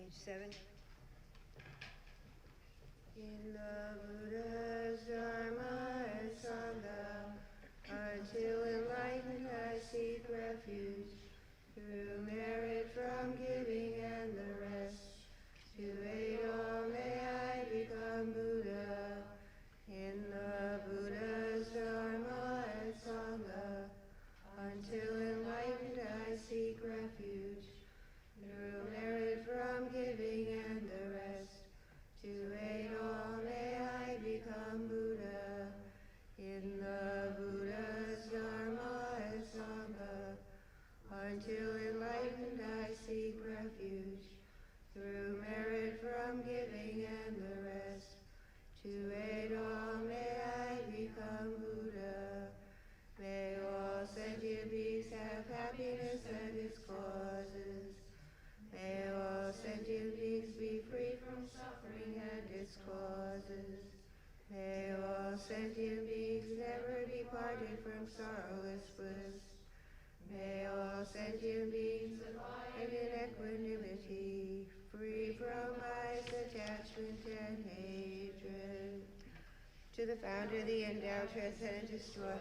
Page 7. In the Buddha's Dharma and Sangha, until enlightened I seek refuge, through merit from giving and the rest. To aid all may I become Buddha. In the Buddha's Dharma and Sangha, until enlightened I seek refuge, through merit from giving and the rest. To aid all may I become Buddha. In the Buddha's Dharma and Sangha, until enlightened I seek refuge, through merit from giving and the rest. To aid all may I become Buddha. May all sentient beings have happiness and its causes. May all sentient beings be free from suffering and its causes. May all sentient beings never be parted from sorrowless bliss. May all sentient beings abide in equanimity, free from vice, attachment, and hatred. To the founder, the endowed, transcendent destroyer,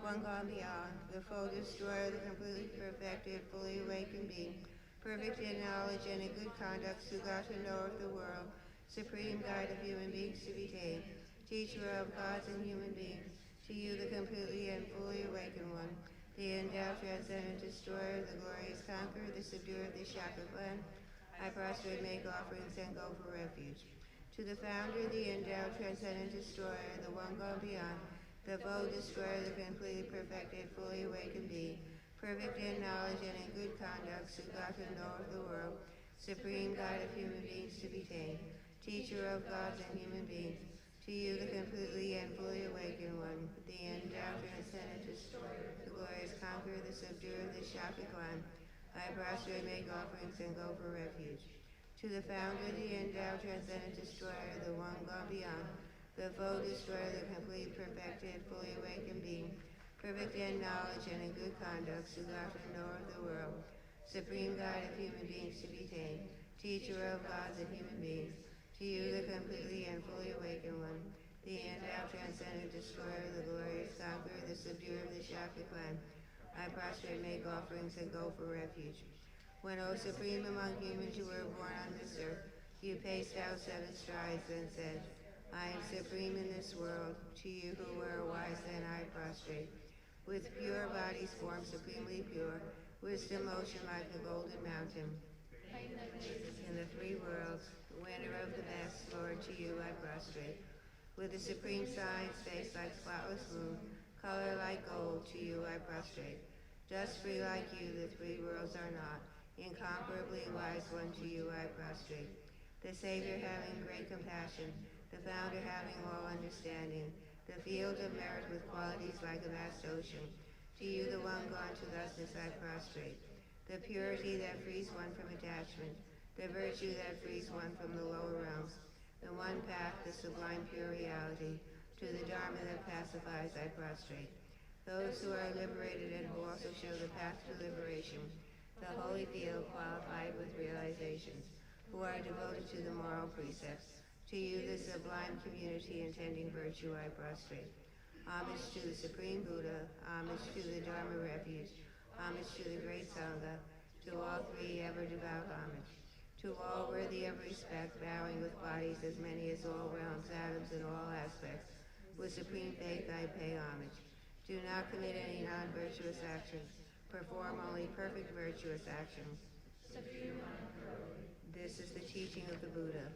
one gone beyond, the full destroyer, the completely perfected, fully awakened being, perfect in knowledge and in good conduct, who got to know of the world, supreme guide of human beings to be tamed, teacher of gods and human beings, to you the completely and fully awakened one, the endowed, transcendent destroyer, the glorious conqueror, the subduer of the shackled land, I prostrate, make offerings, and go for refuge. To the founder, the endowed, transcendent destroyer, the one gone beyond, the foe destroyer, the completely perfected, fully awakened being, perfect in knowledge and in good conduct, who got to know of the world, supreme guide of human beings to be tamed, teacher of gods and human beings, to you the completely and fully awakened one, the endowed, transcendent destroyer, the glorious conqueror, the subduer of the shackled land, I prostrate, make offerings, and go for refuge. To the founder, the endowed, transcendent destroyer, the one gone beyond, the foe destroyer, the complete, perfected, fully awakened being, perfect in knowledge and in good conduct, who got to know of the world, supreme guide of human beings to be tamed, teacher of gods and human beings, to you the completely and fully awakened one, the endowed, transcendent destroyer, the glorious conqueror, the subduer of the shackled land, I prostrate, make offerings, and go for refuge. When, O supreme among humans who were born on this earth, you paced out 7 strides and said, I am supreme in this world. To you who were wise then I prostrate. With pure bodies formed supremely pure, wisdom ocean like a golden mountain. In the 3 worlds, winner of the best, Lord, to you I prostrate. With the supreme signs, face like spotless moon, color like gold, to you I prostrate. Just free like you, the 3 worlds are not. Incomparably wise one, to you I prostrate. The Savior having great compassion, the Founder having all understanding, the field of merit with qualities like a vast ocean. To you the one gone to thusness I prostrate. The purity that frees one from attachment, the virtue that frees one from the lower realms, the one path, the sublime pure reality, to the Dharma that pacifies I prostrate. Those who are liberated and who also show the path to liberation, the holy field qualified with realizations, who are devoted to the moral precepts. To you, the sublime community intending virtue, I prostrate. Homage to the Supreme Buddha, homage to the Dharma refuge, homage to the great Sangha, to all 3 ever devout homage. To all worthy of respect, bowing with bodies as many as all realms, atoms, and all aspects, with supreme faith I pay homage. Do not commit any non-virtuous actions. Perform only perfect virtuous actions. This is the teaching of the Buddha.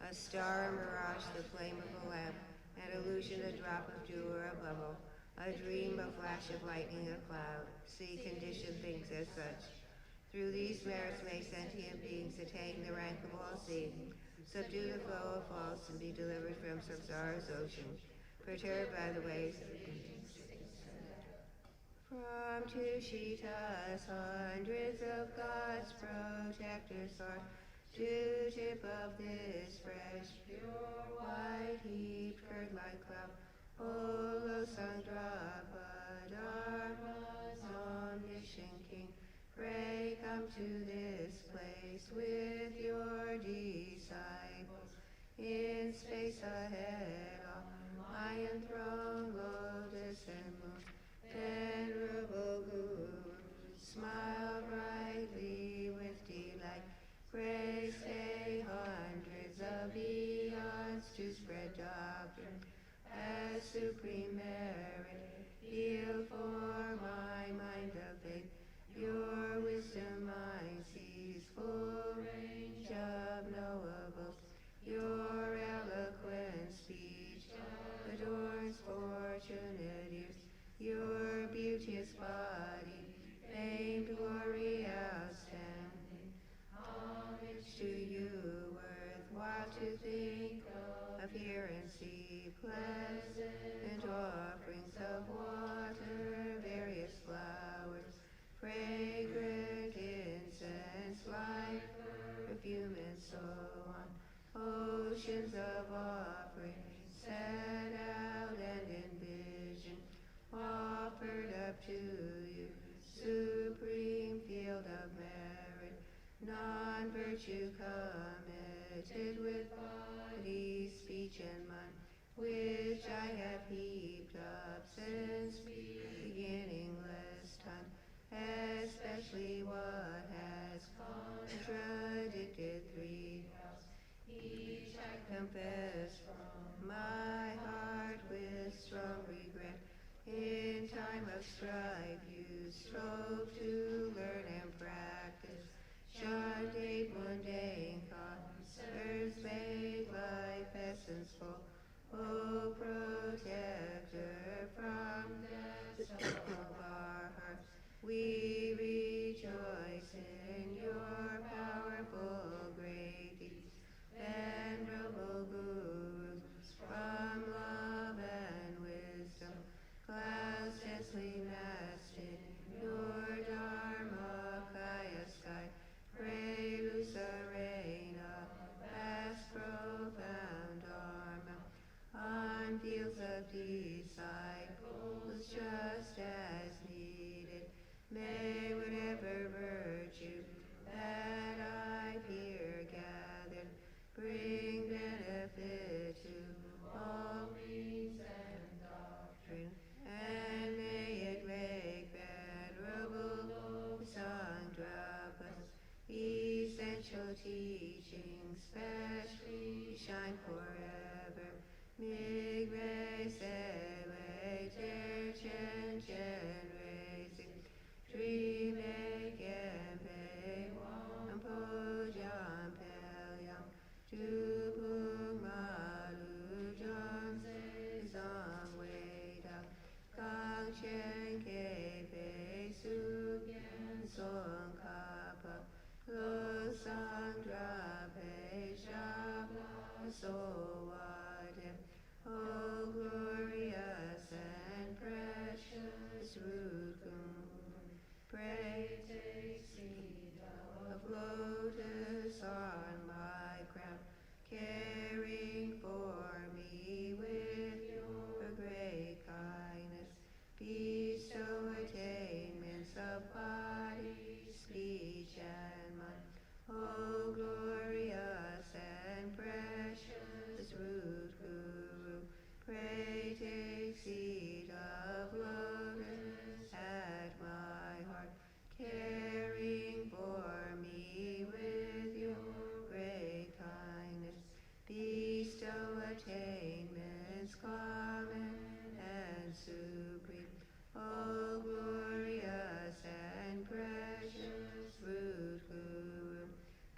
A star, a mirage, the flame of a lamp, an illusion, a drop of dew or a bubble, a dream, a flash of lightning, a cloud. See conditioned things as such. Through these merits may sentient beings attain the rank of all seeing, subdue the flow of false, and be delivered from samsara's ocean, perturbed by the waves of from Tushita's hundreds of gods, protectors are to tip of this fresh, pure white heap, curd like cloud, Olo Sandrapa, Dharma's omniscient king, Pray come to this place with your disciples. In space ahead, on lion throne, lotus and moon, venerable Guru, smile brightly with delight. Grace day hundreds of eons to spread doctrine as supreme merit. Heal for my mind of faith. Your wisdom mine sees full range of knowables. Your eloquent speech adorns fortunate ears. Your beauteous body, famed glory outstanding. Homage to you, worthwhile to think of, hear and see. Pleasant offerings of water, various flowers, fragrant incense, light, perfume, and so on. Oceans of offering set out and in vision offered up to you. Supreme field of merit, non-virtue committed with body, speech, and mind, which I have heaped up since beginningless time, especially what has contradicted three vows. Each I confess from my heart with strong regret. In time of strife you strove to learn and practice. Shunned eight mundane concerns, made life essence full. O protector from the soul of our hearts, we rejoice in your powerful great deeds. Venerable Gurus, from love and wisdom, clouds densely massed in your Dharmakaya sky, pray loose a rain of vast profound Dharma on fields of disciples just as needed. May whatever virtue that I here gathered bring benefit to all beings and doctrine, and may it make venerable Sanghapas essential teachings specially shine forever. Migre sewe ter chen chen raising, trime kempe wampo jam pelyam, tupung malu jan se zang wei dang, gang chen kepe su gen song kapa, lo sang drape shabla so wadem. O glorious and precious root Guru, pray take seat of lotus on my crown, caring for me with your great kindness. Bestow attainments of body, speech, and mind. O glorious and precious root Guru, pray take seat of lotus at my heart, caring for me with your great kindness. Bestow attainments common and supreme. O glorious and precious root Guru,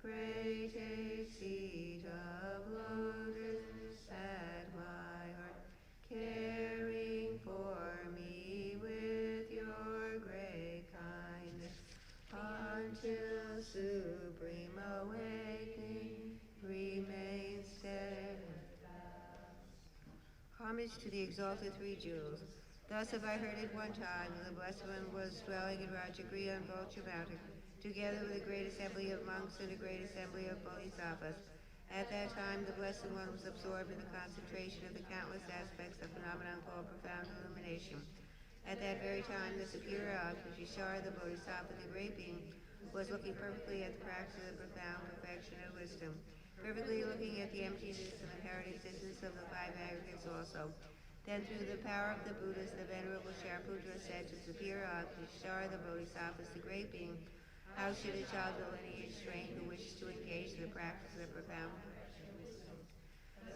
pray take seat of lotus at my heart, caring for me with your great kindness, until supreme awakening remains steadfast. Homage to the exalted three jewels. Thus have I heard at one time that the Blessed One was dwelling in Rajagriha and Vulture Mountain, together with a great assembly of monks and a great assembly of bodhisattvas. At that time, the Blessed One was absorbed in the concentration of the countless aspects of phenomenon called profound illumination. At that very time, the superior Geshe, the Bodhisattva, the great being, was looking perfectly at the practice of the profound perfection of wisdom, perfectly looking at the emptiness of inherent existence of the five aggregates also. Then through the power of the Buddhas, the Venerable Shariputra said to superior Geshe, the Bodhisattva, the great being, how should a child of lineage trained who wishes to engage in the practice of profound?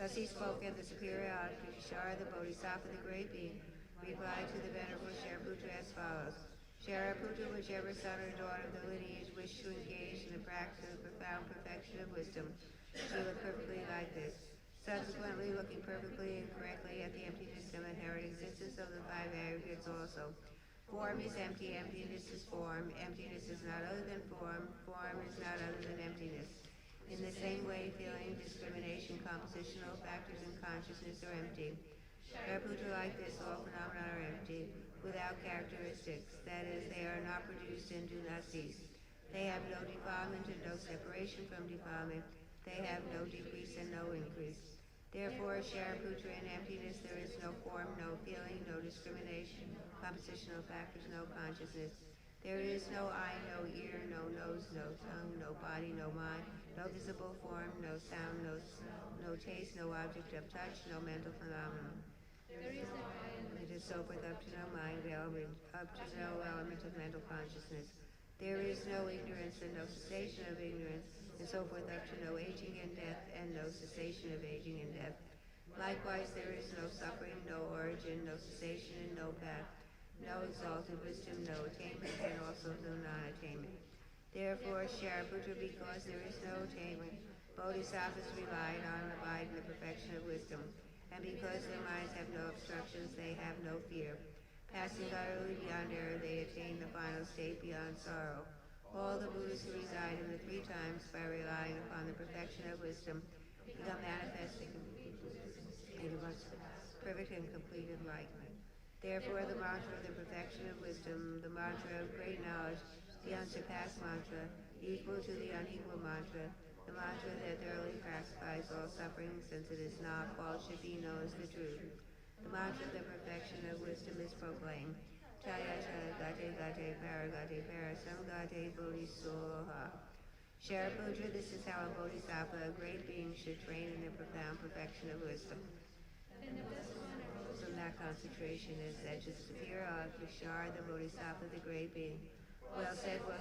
Thus he spoke, and the superior Geshe, the Bodhisattva, the great being, replied to the Venerable Shariputra as follows. Shariputra, whichever son or daughter of the lineage wished to engage in the practice of profound perfection of wisdom, should look perfectly like this. Subsequently, looking perfectly and correctly at the emptiness of inherent existence of the five aggregates also. Form is empty, emptiness is form, emptiness is not other than form is not other than emptiness. In the same way, feeling, discrimination, compositional factors, and consciousness are empty. Shariputra, like this, all phenomena are empty, without characteristics, that is, they are not produced and do not cease. They have no defilement and no separation from defilement. They have no decrease and no increase. Therefore, Shariputra, in emptiness there is no form, no feeling, no discrimination, compositional factors, no consciousness. There is no eye, no ear, no nose, no tongue, no body, no mind, no visible form, no sound, no taste, no object of touch, no mental phenomenon. It is so forth up to no mind, up to no element of mental consciousness. There is no ignorance and no cessation of ignorance, and so forth up to no aging and death, and no cessation of aging and death. Likewise, there is no suffering, no origin, no cessation, and no path, no exalted wisdom, no attainment, and also no non-attainment. Therefore, Shariputra, because there is no attainment, Bodhisattvas relied on and abide in the perfection of wisdom, and because their minds have no obstructions, they have no fear. Passing utterly beyond error, they attain the final state beyond sorrow. All the Buddhas who reside in the three times by relying upon the perfection of wisdom become manifest in perfect and complete enlightenment. Therefore, the mantra of the perfection of wisdom, the mantra of great knowledge, the unsurpassed mantra, equal to the unequal mantra, the mantra that thoroughly pacifies all suffering since it is not false, should be known as the truth. The mantra of the perfection of wisdom is proclaimed. Chaya chaya gate gate para samgate bodhisoha. Shariputra, this is how a bodhisattva, a great being, should train in the profound perfection of wisdom. From that concentration is said to the superior Geshe, the bodhisattva, the great being. Well said, O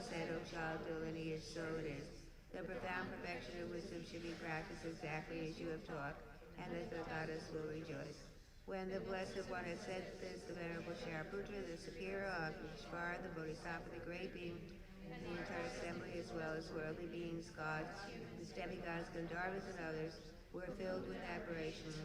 child, the lineage, so it is. The profound perfection of wisdom should be practiced exactly as you have taught, and the goddess will rejoice. When the Blessed One had said this, the Venerable Shariputra, the superior Geshe, the bodhisattva, the great being, and the entire assembly, as well as worldly beings, gods, demigods, Gandharvas, and others, were filled with admiration.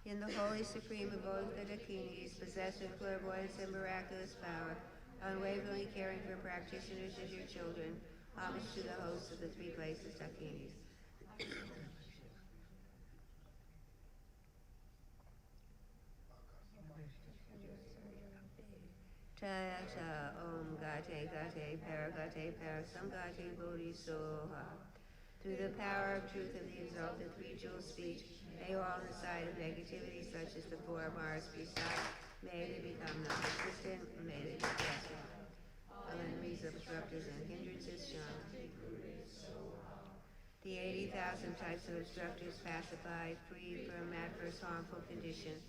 In the Holy Supreme Abode of the Dakinis, possessed with clairvoyance and miraculous power, unwaveringly caring for practitioners as your children, homage to the hosts of the three places, Dakinis. Chaya cha om gate para samgate bodhisoha. Through the power of truth of the exalted three-jewel speech, may all in the side of negativity, such as the four Mars, be stopped. May they become non-existent, and may they be casted. All enemies, obstructors, and hindrances shunned. The 80,000 types of obstructors pacified, free from adverse harmful conditions.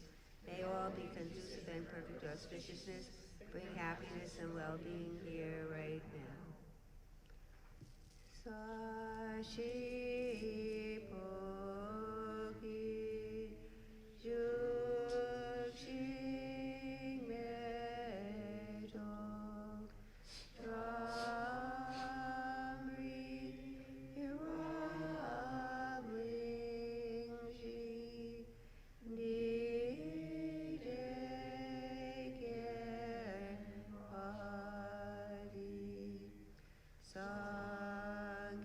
May all be conducive and perfect auspiciousness, bring happiness and well-being here right now. Sashi Poki Jukshing Meto Ramri Irabling Shi Nideken Padi Sangye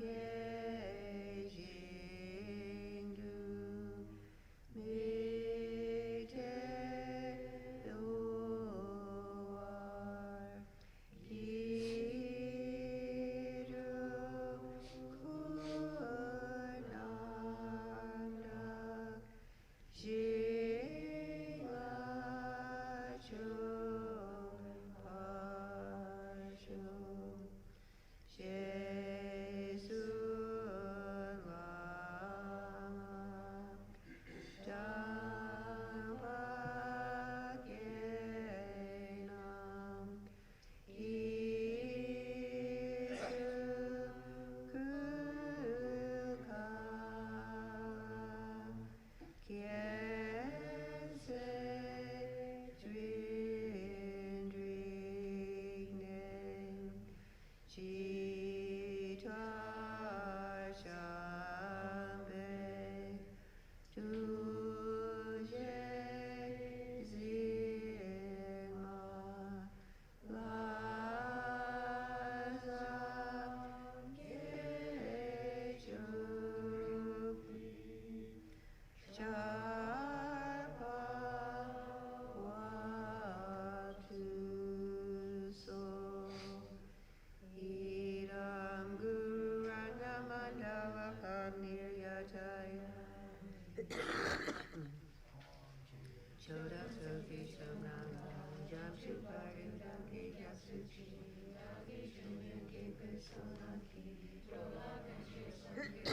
Choda Soki Shomnama, Japshu Pari Daki Yasuchi, Daki Shumyan Kipe Sonaki, Chola Kanshi Sanki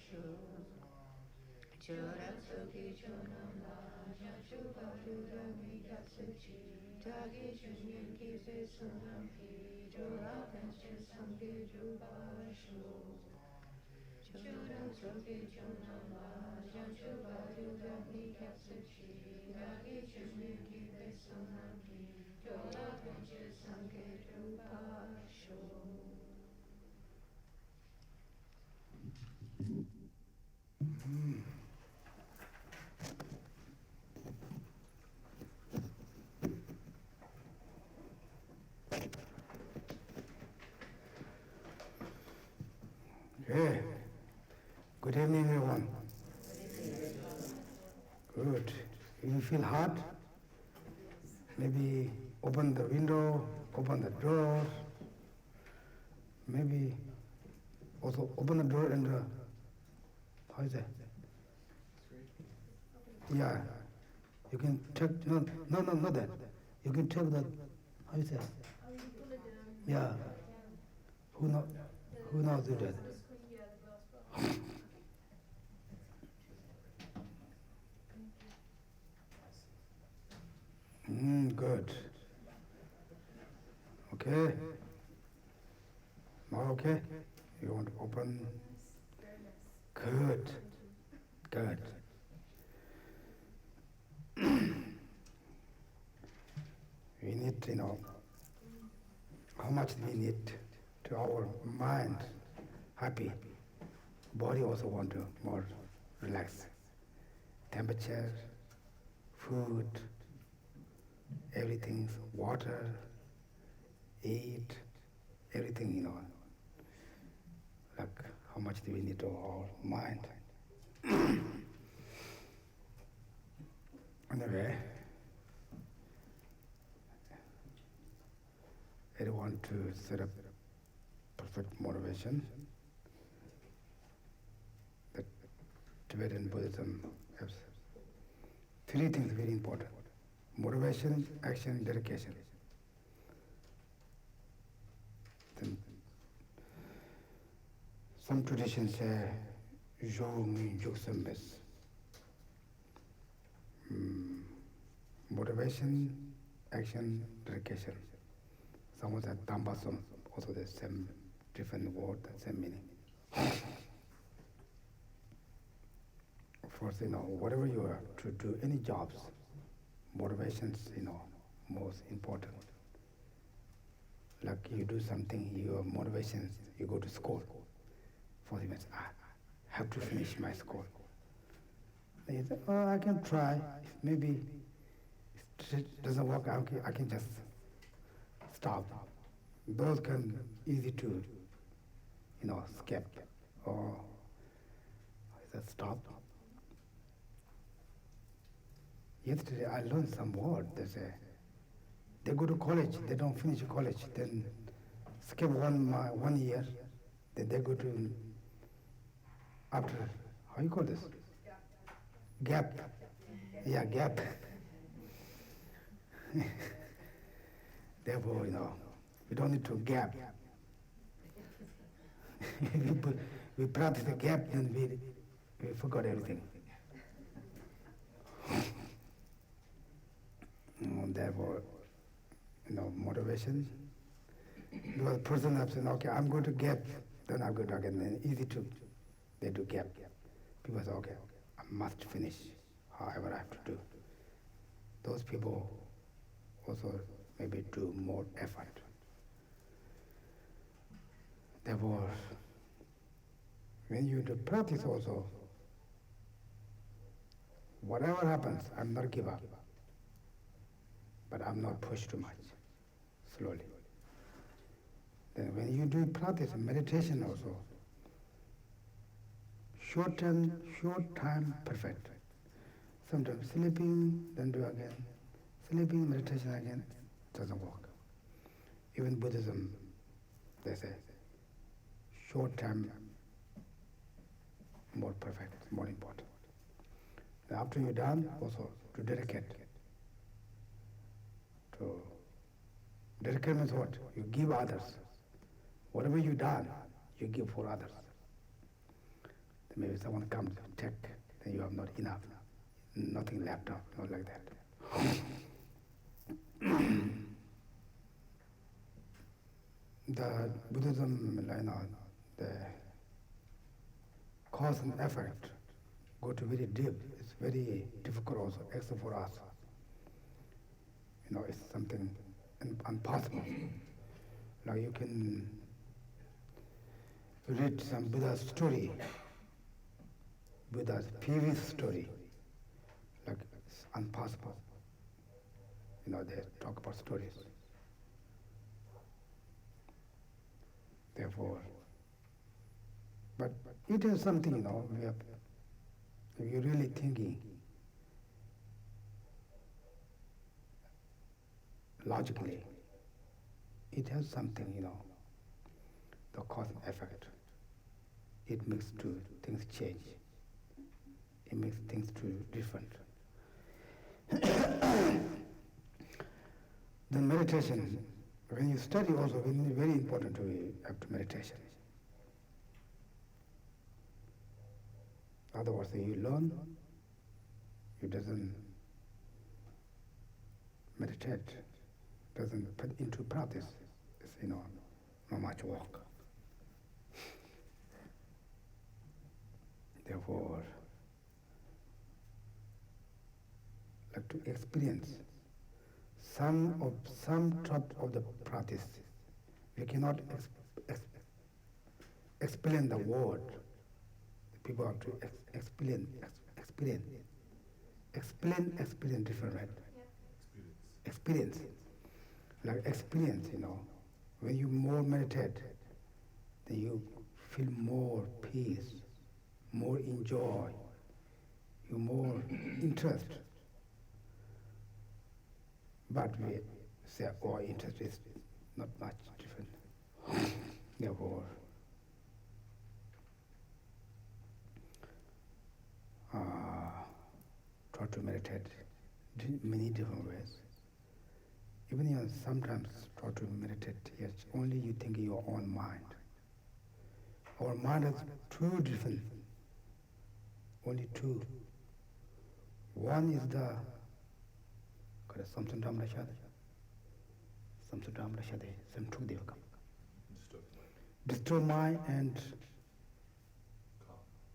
Shu. Choda Soki Shomnama, Japshu Pari Daki Yasuchi, Daki Shumyan Kipe Sonaki, Chola Kanshi Sanki Shu. Choda Soki Shomnama, Japshu Pari Daki Yasuchi, Daki Shumyan Kipe Sonaki, Chola Kanshi Sanki Shu. Okay. Good evening, everyone. Good. You feel hot? Maybe open the window, open the door. Maybe also open the door and how is that? Yeah. You can check. No, not that. You can check that. How is that? Yeah. Who knows do that? Good. Okay. Now okay? You want to open? Good. Good. We need to know how much we need to our mind happy. Body also want to more relax. Temperature, food, everything, water, eat, everything, like how much do we need to our mind. Anyway, I want to set up perfect motivation. That Tibetan Buddhism has three things very important: motivation, action, dedication. Then some traditions say Zhōmi Juksamis. Motivation, action, dedication. Some of that Tambasam, also the same different word, the same meaning. First, whatever you are to do, any jobs, motivations, most important. Like you do something, your motivations, you go to school. For the I have to finish my school. Then you say, oh, I can try. Maybe it doesn't work, I can just stop. Those can easy to, skip or just stop. Yesterday I learned some word. They say they go to college, they don't finish college, then skip 1 year, then they go to after how you call this? Gap. Yeah, gap. Therefore, we don't need to gap. we practice the gap, then we forgot everything. Therefore, motivation. Because the person has said, okay, I'm going to gap, then I'm going to again. Then easy to, they do gap. People say, okay, I must finish, however I have to do. Those people also maybe do more effort. Therefore, when you do practice also, whatever happens, I'm not give up. But I'm not pushed too much, slowly. Then when you do practice, meditation also, short time, perfect. Sometimes sleeping, then do again. Sleeping, meditation again, doesn't work. Even Buddhism, they say, short time, more perfect, more important. After you're done, also to dedicate. To dedicate means what? You give others. Whatever you done, you give for others. Then maybe someone comes and take, then you have not enough, nothing left out, not like that. The Buddhism, the cause and effect go to very deep. It's very difficult also, except for us. It's something impossible. Like you can read some Buddha's story, Buddha's previous story, like it's impossible. They talk about stories. Therefore, but it is something, we have, if you're really thinking logically, it has something, the cause and effect. It makes things change. It makes things different. Then meditation, when you study also, it's very important to have to meditation. Otherwise, you learn, you doesn't meditate, doesn't put into practice. It's, not much work. Therefore, like to experience some type of the practice. We cannot explain the word. People have to explain different, right? Yeah. Experience. Like experience, when you more meditate, then you feel more peace, more enjoy, you more interest. But we say, interest is not much different. Therefore, try to meditate many different ways. Even sometimes try to meditate, yes, only you think your own mind. Our mind is two different, only two. One is the destroy mind and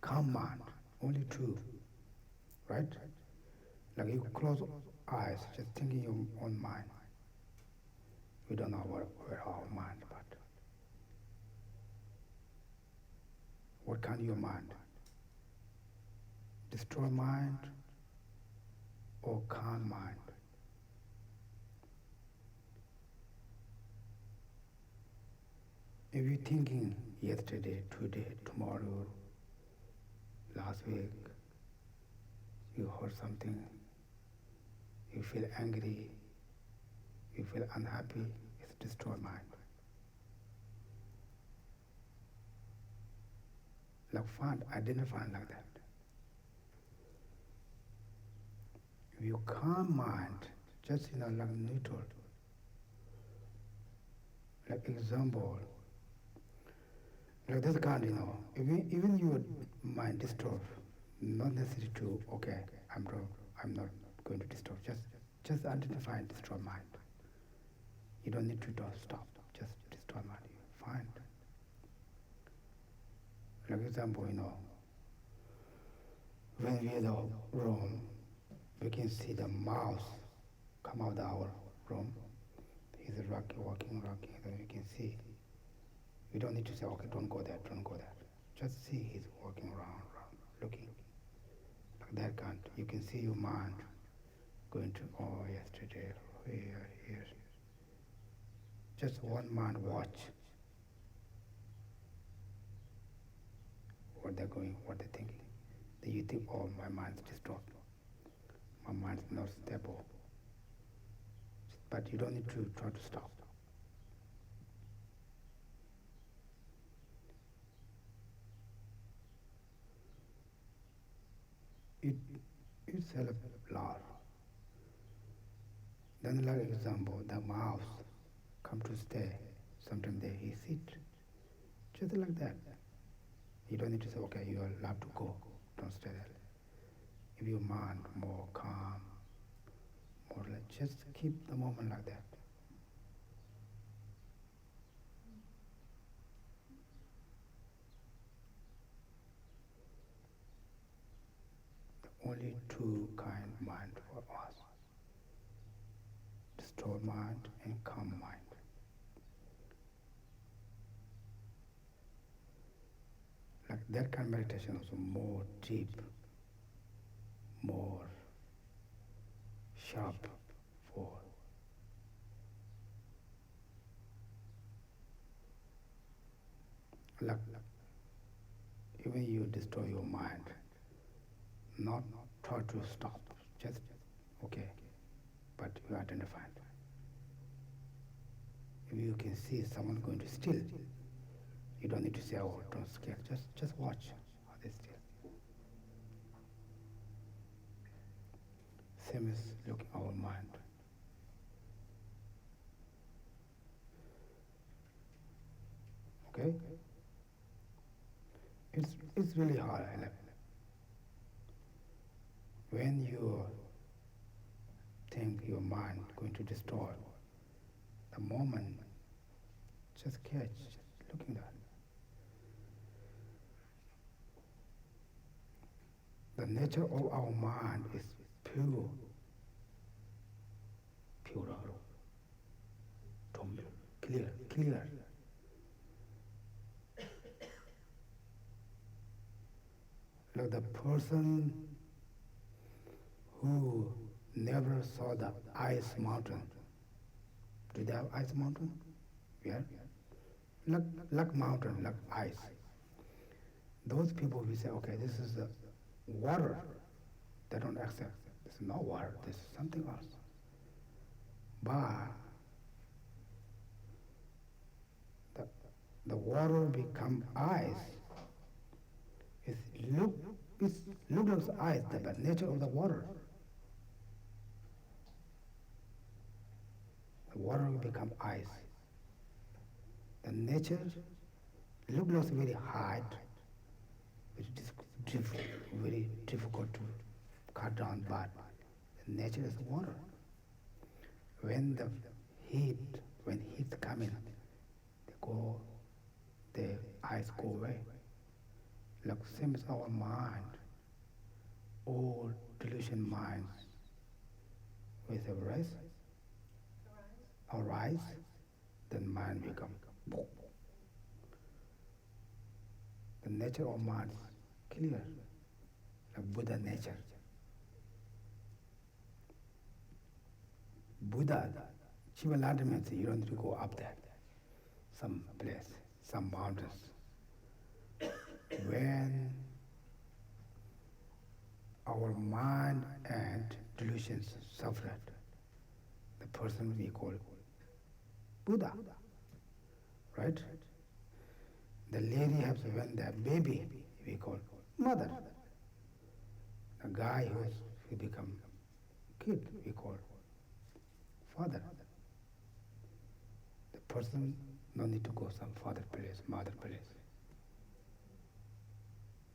calm mind, only two, right? Like you close eyes, just thinking your own mind. We don't know where our mind, but what kind of your mind? Destroy mind or calm mind? If you're thinking yesterday, today, tomorrow, last week, you heard something, you feel angry, you feel unhappy, it's destroy mind. Like identify like that. If you calm mind, just like neutral, like example, like this kind, even your mind disturb, not necessary to, okay, I'm not going to disturb, just identify and destroy mind. You don't need to stop, just destroy mind, fine. Like example, when we're in the room, we can see the mouse come out of our room. He's walking, then we can see. We don't need to say, okay, don't go there. Just see he's walking around, looking. Like that kind. You can see your mind going to, yesterday, here. Just one mind watch what they're going, what they're thinking. Then you think, my mind's disturbed. My mind's not stable. But you don't need to try to stop. It's a lot. Then like example, the mouse come to stay. Sometimes he sit. Just like that. You don't need to say, okay, you are allowed to go. Don't stay there. If your mind more calm, more like, just keep the moment like that. Only two kind mind for us. Disturbed mind and calm mind. Like that kind of meditation is more deep, more sharp for. Like even you destroy your mind, not try to stop, just okay, but you identify it. If you can see someone going to steal, you don't need to say, oh, don't scare, just watch how they steal. Same as looking at our mind. Okay? It's really hard. When you think your mind going to destroy, the moment just catch, just looking at it. The nature of our mind is pure, clear. Like the person who never saw the ice mountain. Do they have ice mountain? Yeah. Like mountain, like ice. Those people will say, okay, this is the water. They don't accept. This is not water, this is something else. But the water become ice. It looks like ice, the nature of the water. The water will become ice. The nature looks very hard, which is very difficult to cut down, but the nature is water. When heat's coming, the ice go away. Like same as our mind, all delusion minds, with a arise, then mind become. The nature of mind is clear, like Buddha nature. Buddha, achieve enlightenment, you don't need to go up there, some place, some mountains. When our mind and delusions suffered, the person we call Buddha, right? The lady has when the baby we call mother. The guy who become kid we call father. The person no need to go some father place, mother place.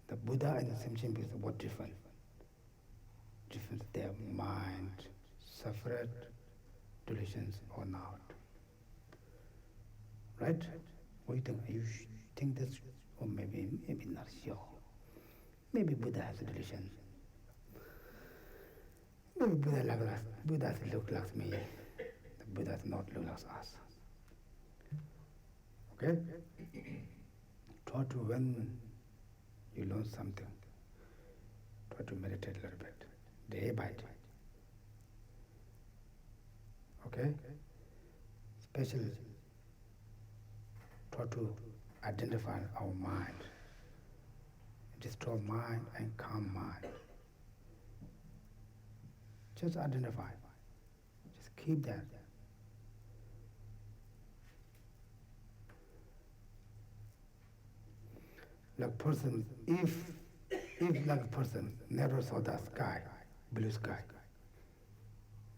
The Buddha and the Simchin is what different? Different their mind suffered delusions or not. Right? What do you think? You think this, or maybe not sure. Maybe Buddha has a delusion. Maybe Buddha look like me. The Buddha does not look like us. Okay? Try to, when you learn something, try to meditate a little bit, day by day. Okay? Especially try to identify our mind, destroy mind and calm mind. Just identify. Just keep that. Like person, if like person never saw the sky, blue sky.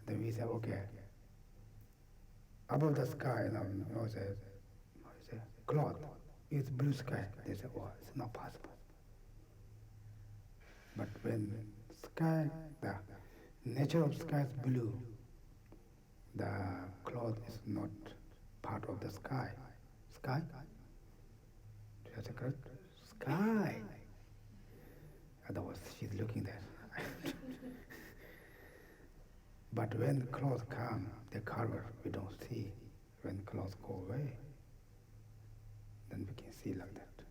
Then we say, okay, above the sky, cloud, it's blue sky. They say, oh, it's not possible. But when sky, the nature of sky is blue, the cloud is not part of the sky. Sky? That's correct? Sky. Otherwise, she's looking there. But when clouds come, they cover, we don't see. When clouds go away, then we can see like that.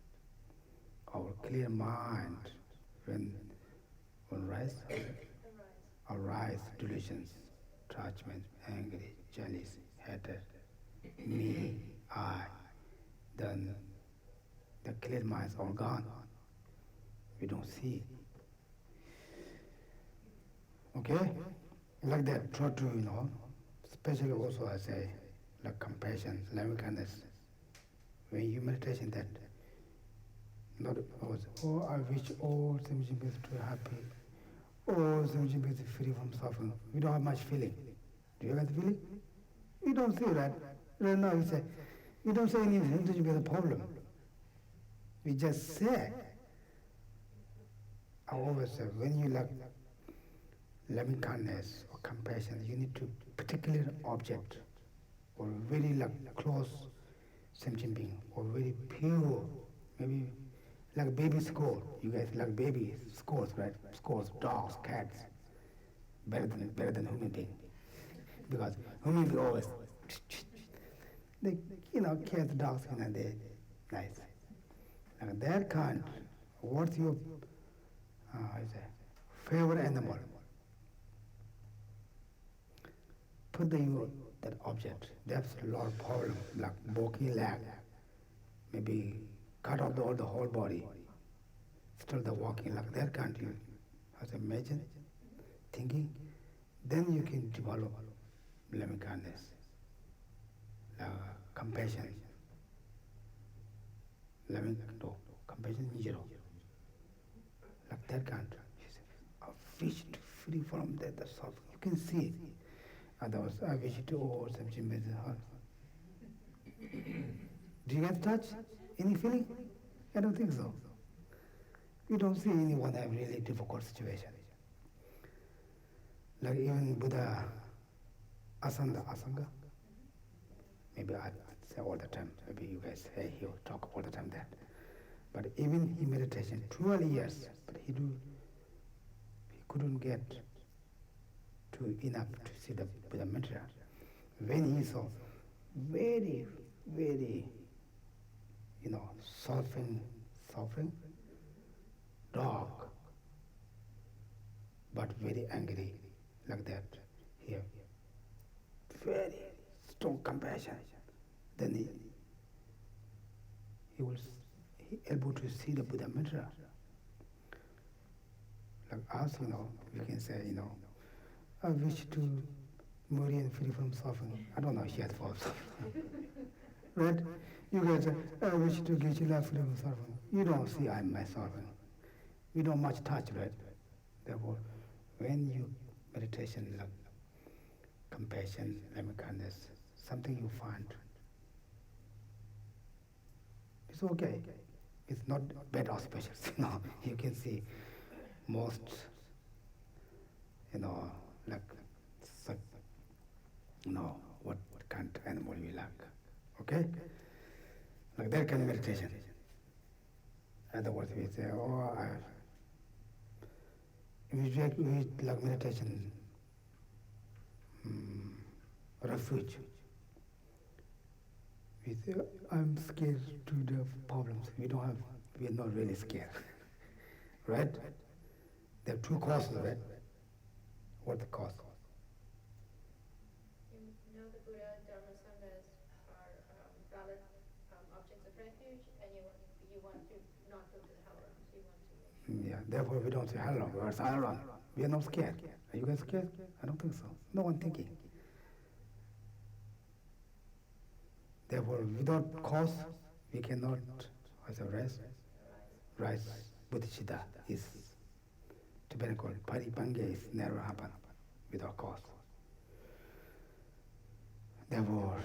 Our clear mind, when arise delusions, attachment, anger, jealousy, hatred, me, I, then the clear minds are gone. We don't see. Okay? Like that, try to, especially also I say, like compassion, loving kindness. When you meditation that, not always, oh, I wish all sentient beings to be happy, all sentient beings free from suffering. We don't have much feeling. Do you get the feeling? You don't see that. Right now you say, you don't say any sentient being a problem. We just say. I always say, when you like loving kindness or compassion, you need to particular object or very like close sentient being or very pure, maybe like baby squirrel. You guys like baby squirrels, right? Squirrels, dogs, cats, better than human being, because human being always they cats, dogs, they nice. Like that kind. What's your favorite animal? Put that object. That's a lot of problem, like broken leg, maybe cut off the whole body. Still the walking like that can't you? As imagine, thinking, then you can develop loving kindness, compassion. Compassion zero. Like that kind. A fish to free from that suffering. You can see it. Otherwise, I wish to all some better. Do you get touch? Any feeling? I don't think so. You don't see anyone have really difficult situation. Like even Buddha Asanga. Maybe I say all the time. Maybe you guys say he'll talk all the time that. But even in meditation, 12 years, but he couldn't get to enough to see the Buddha mantra. When he saw very, very, suffering dog, but very angry, like that. Here, very strong compassion. Then he was able to see the Buddha mantra. Like us, we can say, I wish to marry and free from suffering. I don't know yet for suffering. Right? You guys say, I wish to get you life free from suffering. You don't see I'm my suffering. We don't much touch, right? Therefore, when you meditation, like compassion, loving kindness, something you find, it's okay. It's not bad auspicious, You can see most, like, what kind of animal you like, okay? Like that kind of meditation. Otherwise, we say, we like meditation, refuge. We say, I'm scared to the problems. We are not really scared, right? There are two causes, right? What the cause? You know the Buddha Dharma Sanghas are valid objects of refuge, and you want to not go to the hell realm, so you want to. Yeah, therefore we don't say hell realm, we say hell realm. We are not scared. Are you guys scared? I don't think so. No one thinking. Therefore, without cause, we cannot, as a rise. Bodhicitta is to Tibetan called Paripanga is never happen without cause. Therefore,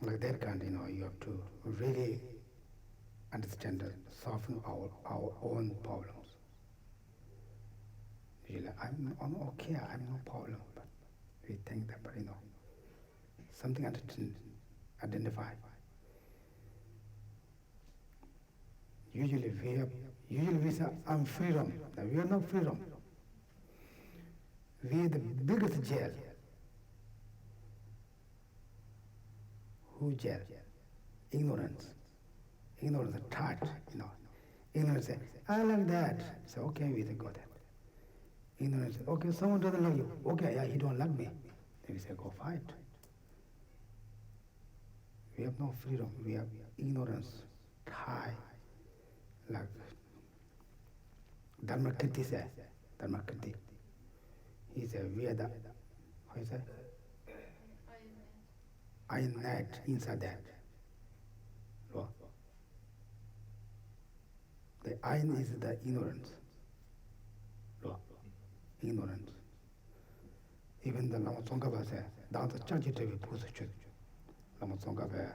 like that kind, you have to really understand and soften our own problems. Usually, I'm okay, I'm no problem, but we think that, but something identify. Usually we say, I'm freedom. Now we are not freedom. We are the biggest jail. Who jail? Ignorance. Ignorance is tight, Ignorance says, I like that. So okay, we go that. Ignorance says, okay, someone doesn't like you. Okay, yeah, he don't like me. Then we say, go fight. We have no freedom. We have ignorance, tight, like Dharmakirti says. Dharmakirti. He said, we are the, how you say? Iron net inside that. So, the iron is the ignorance. So, ignorance. Even the Lama Tsongkhapa said, that's the church to be pushed. Lama Tsongkhapa,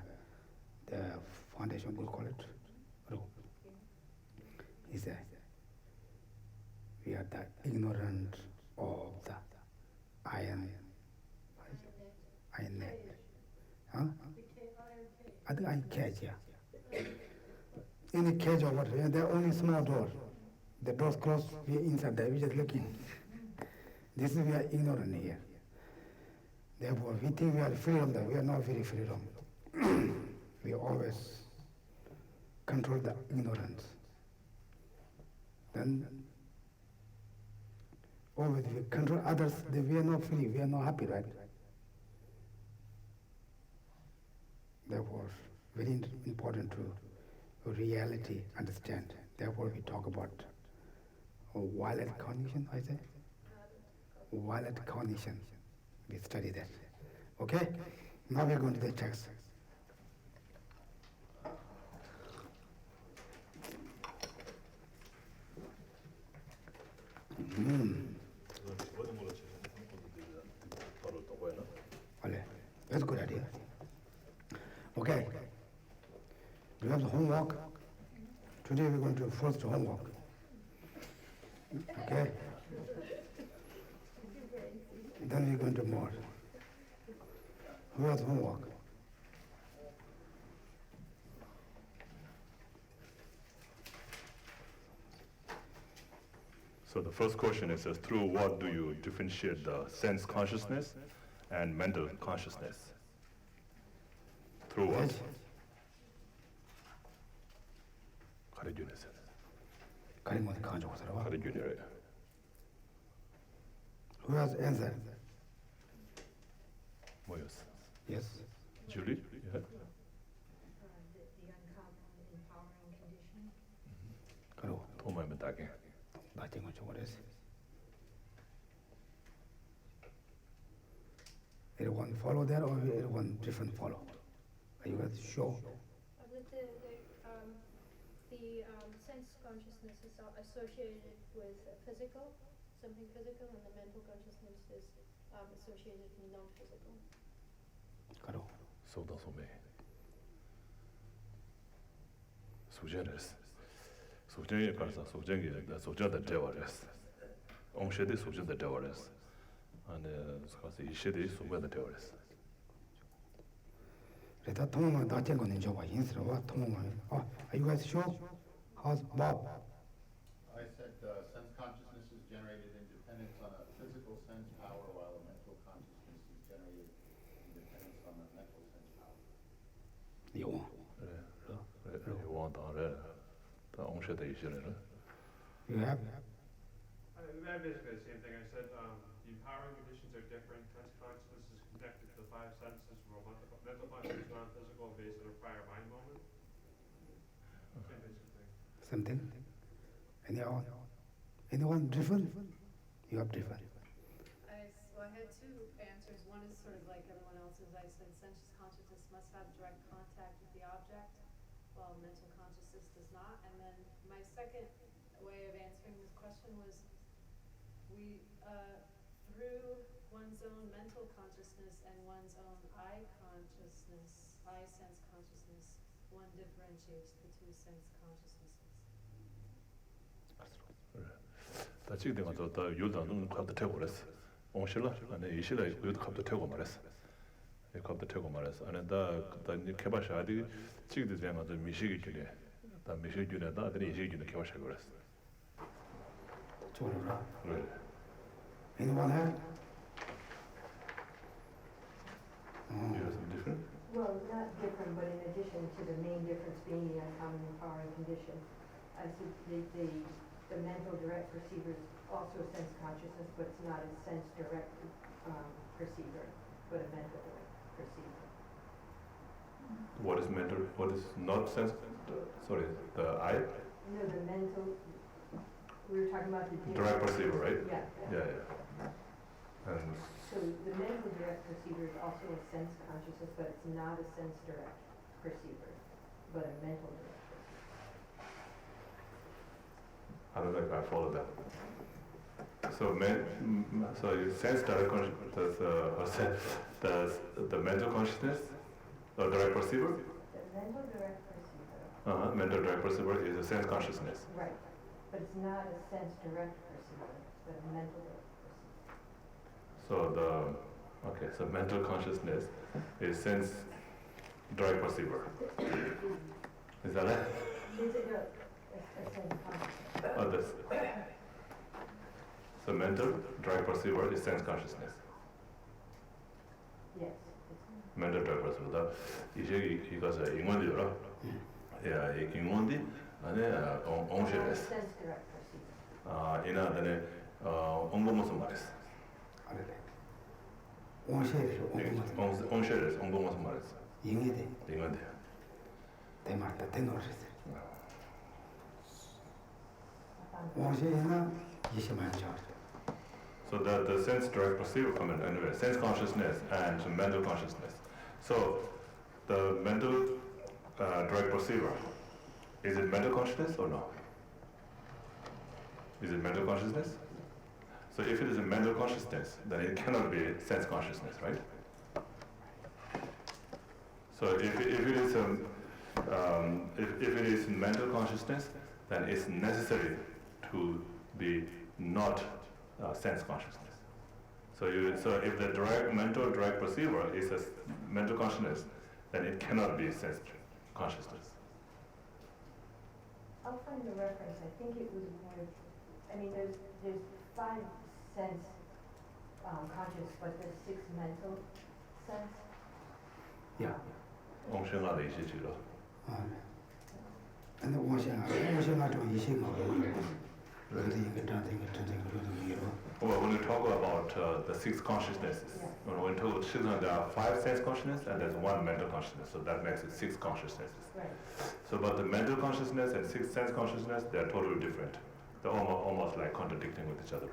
the foundation, we call it. So, he said, we are the ignorant of the iron net. Huh? I think I catch, yeah. In the cage or what, there are only small doors. The doors closed, we are inside there, we just looking. This is we are ignorant here. Therefore, we think we are freedom, that we are not very freedom. We always control the ignorance. Then, always we control others, then we are not free, we are not happy, right? Therefore, very important to reality understand. Therefore, we talk about violet cognition, I say? Violet cognition. We study that. Okay? Now we are going to the text. That's a good idea. Okay. Do you have the homework? Today we're going to first homework. Okay? Then we're going to more. Who has homework? So the first question is, through what do you differentiate the sense consciousness and mental consciousness? Through what? Who has answer? Yes. Julie? Yeah. The uncommon empowering condition. Everyone follow that or everyone different follow? Are you guys sure? The sense consciousness is associated with physical, something physical, and the mental consciousness is associated with non-physical. Are you guys sure? How's Bob? I said sense consciousness is generated in dependence on a physical sense power, while a mental consciousness is generated in dependence on a mental sense power. You have? Basically the same thing. I said the empowering conditions are different. Sense consciousness is connected to the five senses, while mental consciousness is non-physical, based on a prior mind moment. Same basic thing. Something? Anyone different? You have different. I had two answers. One is sort of like everyone else's. I said sensuous consciousness must have direct contact with the object, while mental consciousness does not. And then my second way of answering this question was we, through one's own mental consciousness and one's own eye consciousness, eye sense consciousness, one differentiates the two sense consciousnesses. 다 지금 가서 다 요단은 갑도 태고 그랬어. 온실라 아니 이실에 요도 갑도 태고 말했어. 이 갑도 태고 말했어. 아니 다 개발샤디 지금 되면 가서 미식이 주네. 다 미식이 주네. 다 들이 이식이 주네 개발샤 그랬어. 좋으라. 그래. Anyone have? You have something different? Well, not different, but in addition to the main difference being the uncommon empowering condition, I said the mental direct perceiver is also sense consciousness, but it's not a sense direct perceiver, but a mental direct perceiver. What is mental? What is not sense? Sorry, the eye? No, the mental, we were talking about the Direct perceiver, right? Yeah. And So the mental direct perceiver is also a sense consciousness, but it's not a sense direct perceiver, but a mental direct perceiver. I don't know if I follow that. So, so you sense direct consciousness, does the mental consciousness, or direct perceiver? The mental direct perceiver. Mental direct perceiver is a sense consciousness. Right, but it's not a sense direct perceiver, but a mental direct perceiver. So so mental consciousness is sense direct perceiver. Is that it? Is it a sense consciousness? Oh, this. So mental direct perceiver is sense consciousness. Yes. mental drivers 보다 이제 이거서 인원들어 야 인원디 안에 온셔레스 아 이나다네 온고모스 말했어 온셔레스 온고모스 말했어 잉이데 인원데 대마다 대노르스 온셔나 이시만죠. So the sense direct perceiver come in anyway, sense consciousness and mental consciousness. So the mental direct perceiver, is it mental consciousness or no? Is it mental consciousness? So if it is a mental consciousness, then it cannot be sense consciousness, right? So if it is if it is mental consciousness, then it's necessary to be not sense consciousness. So if the mental direct perceiver is a mental consciousness, then it cannot be sense consciousness. I'll find the reference. I think it was where, I mean, there's 5 sense conscious, but there's 6 mental sense. Yeah. 엉성하다 이시지로. 근데 오셔가지고 Well, when we talk about the 6 consciousnesses, when we talk about 6, there are 5 sense consciousness and there's 1 mental consciousness, so that makes it 6 consciousnesses. Right. So, but the mental consciousness and 6 sense consciousness, they are totally different. They're almost like contradicting with each other.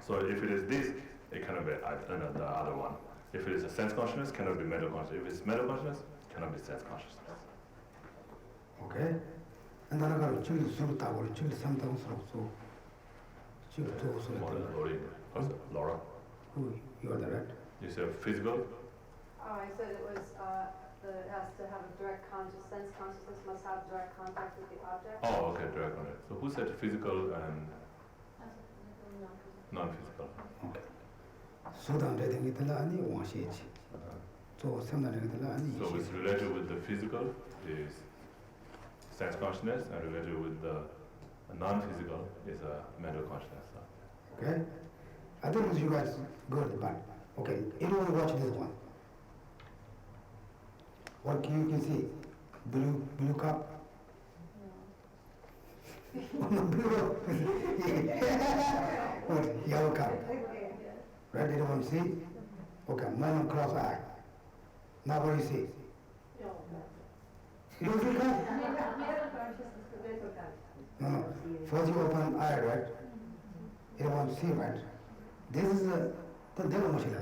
So, if it is this, it cannot be the other one. If it is a sense consciousness, cannot be mental consciousness. If it's mental consciousness, cannot be sense consciousness. Okay. And then I got to sometimes also. Laura, Who you are the right? you said physical? Oh, I said it was, it has to have a direct sense consciousness must have direct contact with the object. Oh, okay, direct contact. So who said physical and non-physical? Okay. Sudan reading it any one shade. So something So it's related with the physical is sense consciousness, and related with the non-physical is a mental consciousness. Okay? I think you guys good, but okay, anyone watch this one? What you can see? Blue cup? Blue. What? Yellow cup. Right, anyone see? Okay, moment cross eye. Now what do you see? You don't see cup? No. First you open eye, right? You want to see, right? This is the devil machine.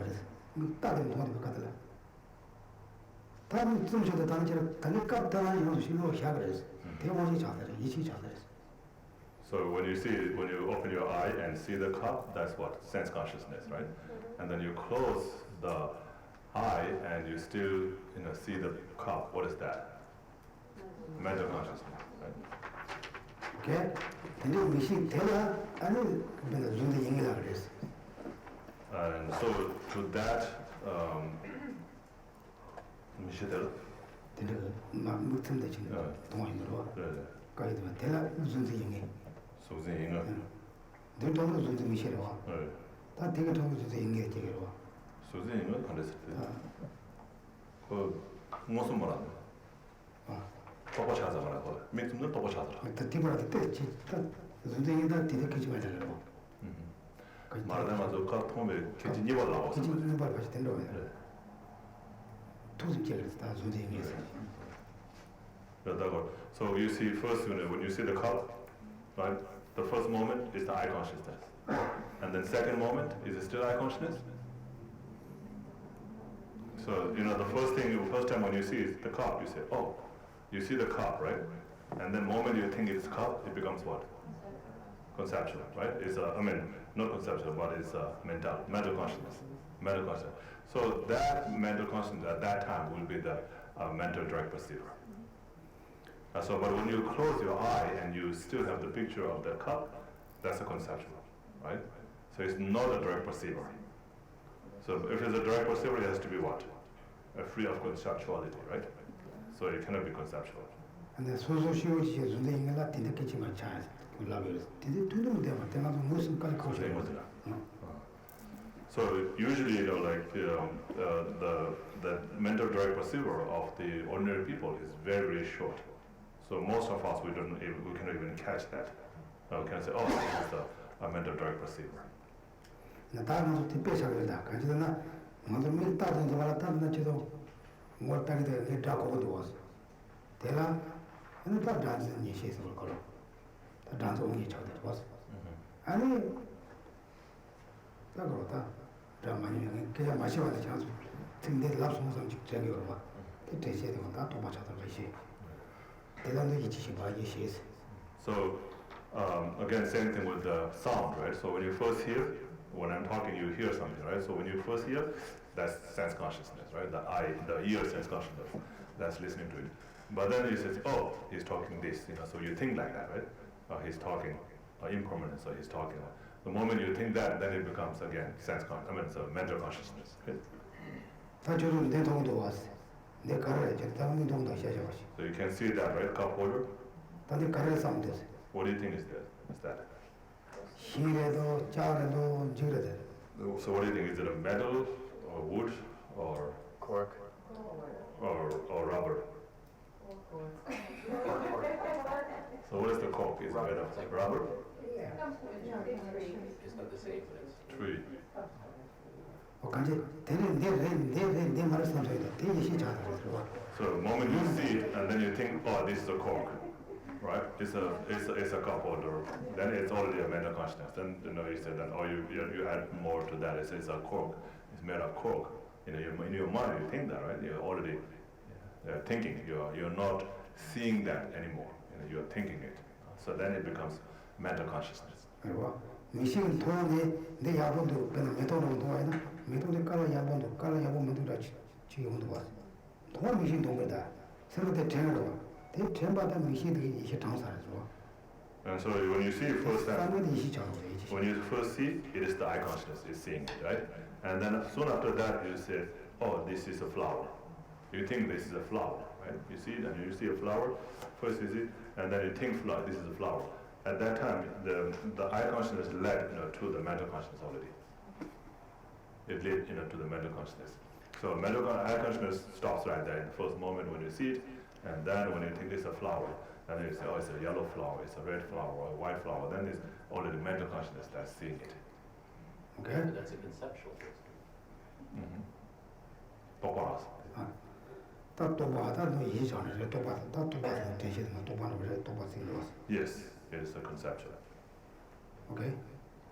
So when you open your eye and see the cup, that's what? Sense consciousness, right? And then you close the eye and you still see the cup. What is that? Mental consciousness, right? Okay? 근데 미시 대라 아니 근데 준비 얘기라 그랬어. And so to that, 미시대로. 근데 막 못한다 지금 동아인으로. 네. 가이드만 대라 준비 얘기. 소진이가. 늘 너무 준비 미시로 와. 네. 다 되게 너무 준비 얘기 되게로 와. 소진이가 그랬을 때. 그 무슨 말 하는? 똑바 찾아 말하고. 믿음도 똑바 찾아라. 다 뒤바라도 때 진짜 준비다 뒤득이지 말라고. 말하자마자 그 통에 개진이 올라오고. 기진이 발 같이 된다고. 네. 도좀 제가 다 준비 얘기했어. So you see first, when you see the cup, right? The first moment is the eye consciousness, and then second moment is it still eye consciousness. So the first time when you see the cup, you say, oh, you see the cup, right? And then moment you think it's cup, it becomes what? Conceptual, right? It's not conceptual, but it's mental consciousness, mental consciousness. So that mental consciousness at that time will be the mental direct perceiver. But when you close your eye and you still have the picture of the cup, that's a conceptual, right? So it's not a direct perceiver. So if it's a direct perceiver, it has to be what? Free of conceptuality, right? So it cannot be conceptual. 근데 소소시오시 준비 얘기가 뒤득이지만 잘 올라버렸어. 뒤득 두는 데만 내가 좀 무슨 깔 거지. So usually, the mental direct perceiver of the ordinary people is very, very short. So most of us we cannot even catch that. We can say, oh, this is a mental direct perceiver. 나 다른 것도 빼셔야 가지나 먼저 밀다든지 말았다는 저도 뭘 따기도 내 잡고도 왔어. 내가 어느 다 단순 예시에서 볼 거로. 다 단순 오기 전에 왔어. 아니 딱 그렇다. 라마니 그냥 마시와도 자주 등대 랍송성 직장이 오르마. 그때 제대로 다 도마차다 것이. 대단히 이치시 봐 예시에서. So again, same thing with the sound, right? So when you first hear, when I'm talking, you hear something, right? So when you first hear, that's sense consciousness, right? The ear sense consciousness, that's listening to it. But then you say, oh, he's talking this, so you think like that, right? He's talking impermanence, so he's talking. The moment you think that, then it becomes again it's a mental consciousness. Okay? 다 저런 내 동도 왔어. 내 가르에 저 다른 동도 시작했어. So you can see that, right? Cup holder. 다들 가르에 싸움 됐어. What do you think is that? 실에도 짜래도 지그러대. So what do you think? Is it a metal or wood or cork or rubber? So what is the cork? Is it made of rubber? it's not the same, but it's Tree. 간지 되는 내 말을 선서이다. 되게 시작하다 그러고. So the moment you see it and then you think, oh, this is a cork, right? It's a cup holder. Then it's already a mental consciousness. Then you said that, oh, you add more to that. It's a cork. It's made of cork. In your mind you think that, right? You're already thinking. You're not seeing that anymore. You're thinking it. So then it becomes mental consciousness. 그리고 미식은 통에 내 야본도 그냥 메토로 통하나 메토를 깔아 야본도 깔아 야본도 지금도 와. 통 미식 동에다 새로데 전으로 대 전바다 미식이 이제 장사하죠. And so when you see it first time, 사람이 이시잖아요. when you first see it is the eye consciousness is seeing it, right? And then soon after that you say, oh, this is a flower. You think this is a flower, right? You see it and you see a flower. First you see it, and then you think this is a flower. At that time, the eye consciousness led to the mental consciousness already. It led to the mental consciousness. So eye consciousness stops right there in the first moment when you see it, and then when you think it's a flower, and then you say, oh, it's a yellow flower, it's a red flower, or a white flower. Then it's already mental consciousness that's seeing it. Okay? but that's a conceptual system. 똑바로. 다 또바다 너 이시잖아요. 또바다 또바다 대신에 또바는 그래 또바스 이거. Yes, it is a conceptual. Okay?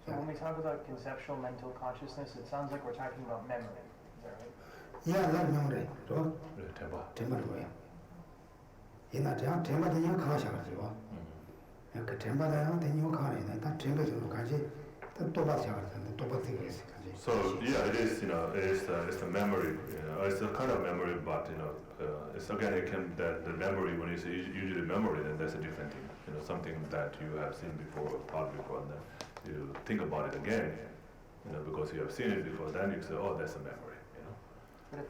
So when we talk about conceptual mental consciousness, it sounds like we're talking about memory. Is that right? 야, 나 명래. 저 그래, 대박. 정말 뭐야? 이나 저 정말 그냥 가셔 가지고. 그 템바다야 되니까 가네. 다 템베도 가지. 다 또바샤가 또바티가 있어. So yeah, it is, it's a memory, it's a kind of memory, but it's again, it can, the memory, when you say usually memory, then that's a different thing, something that you have seen before, or thought before, and then you think about it again, because you have seen it before, then you say, oh, that's a memory,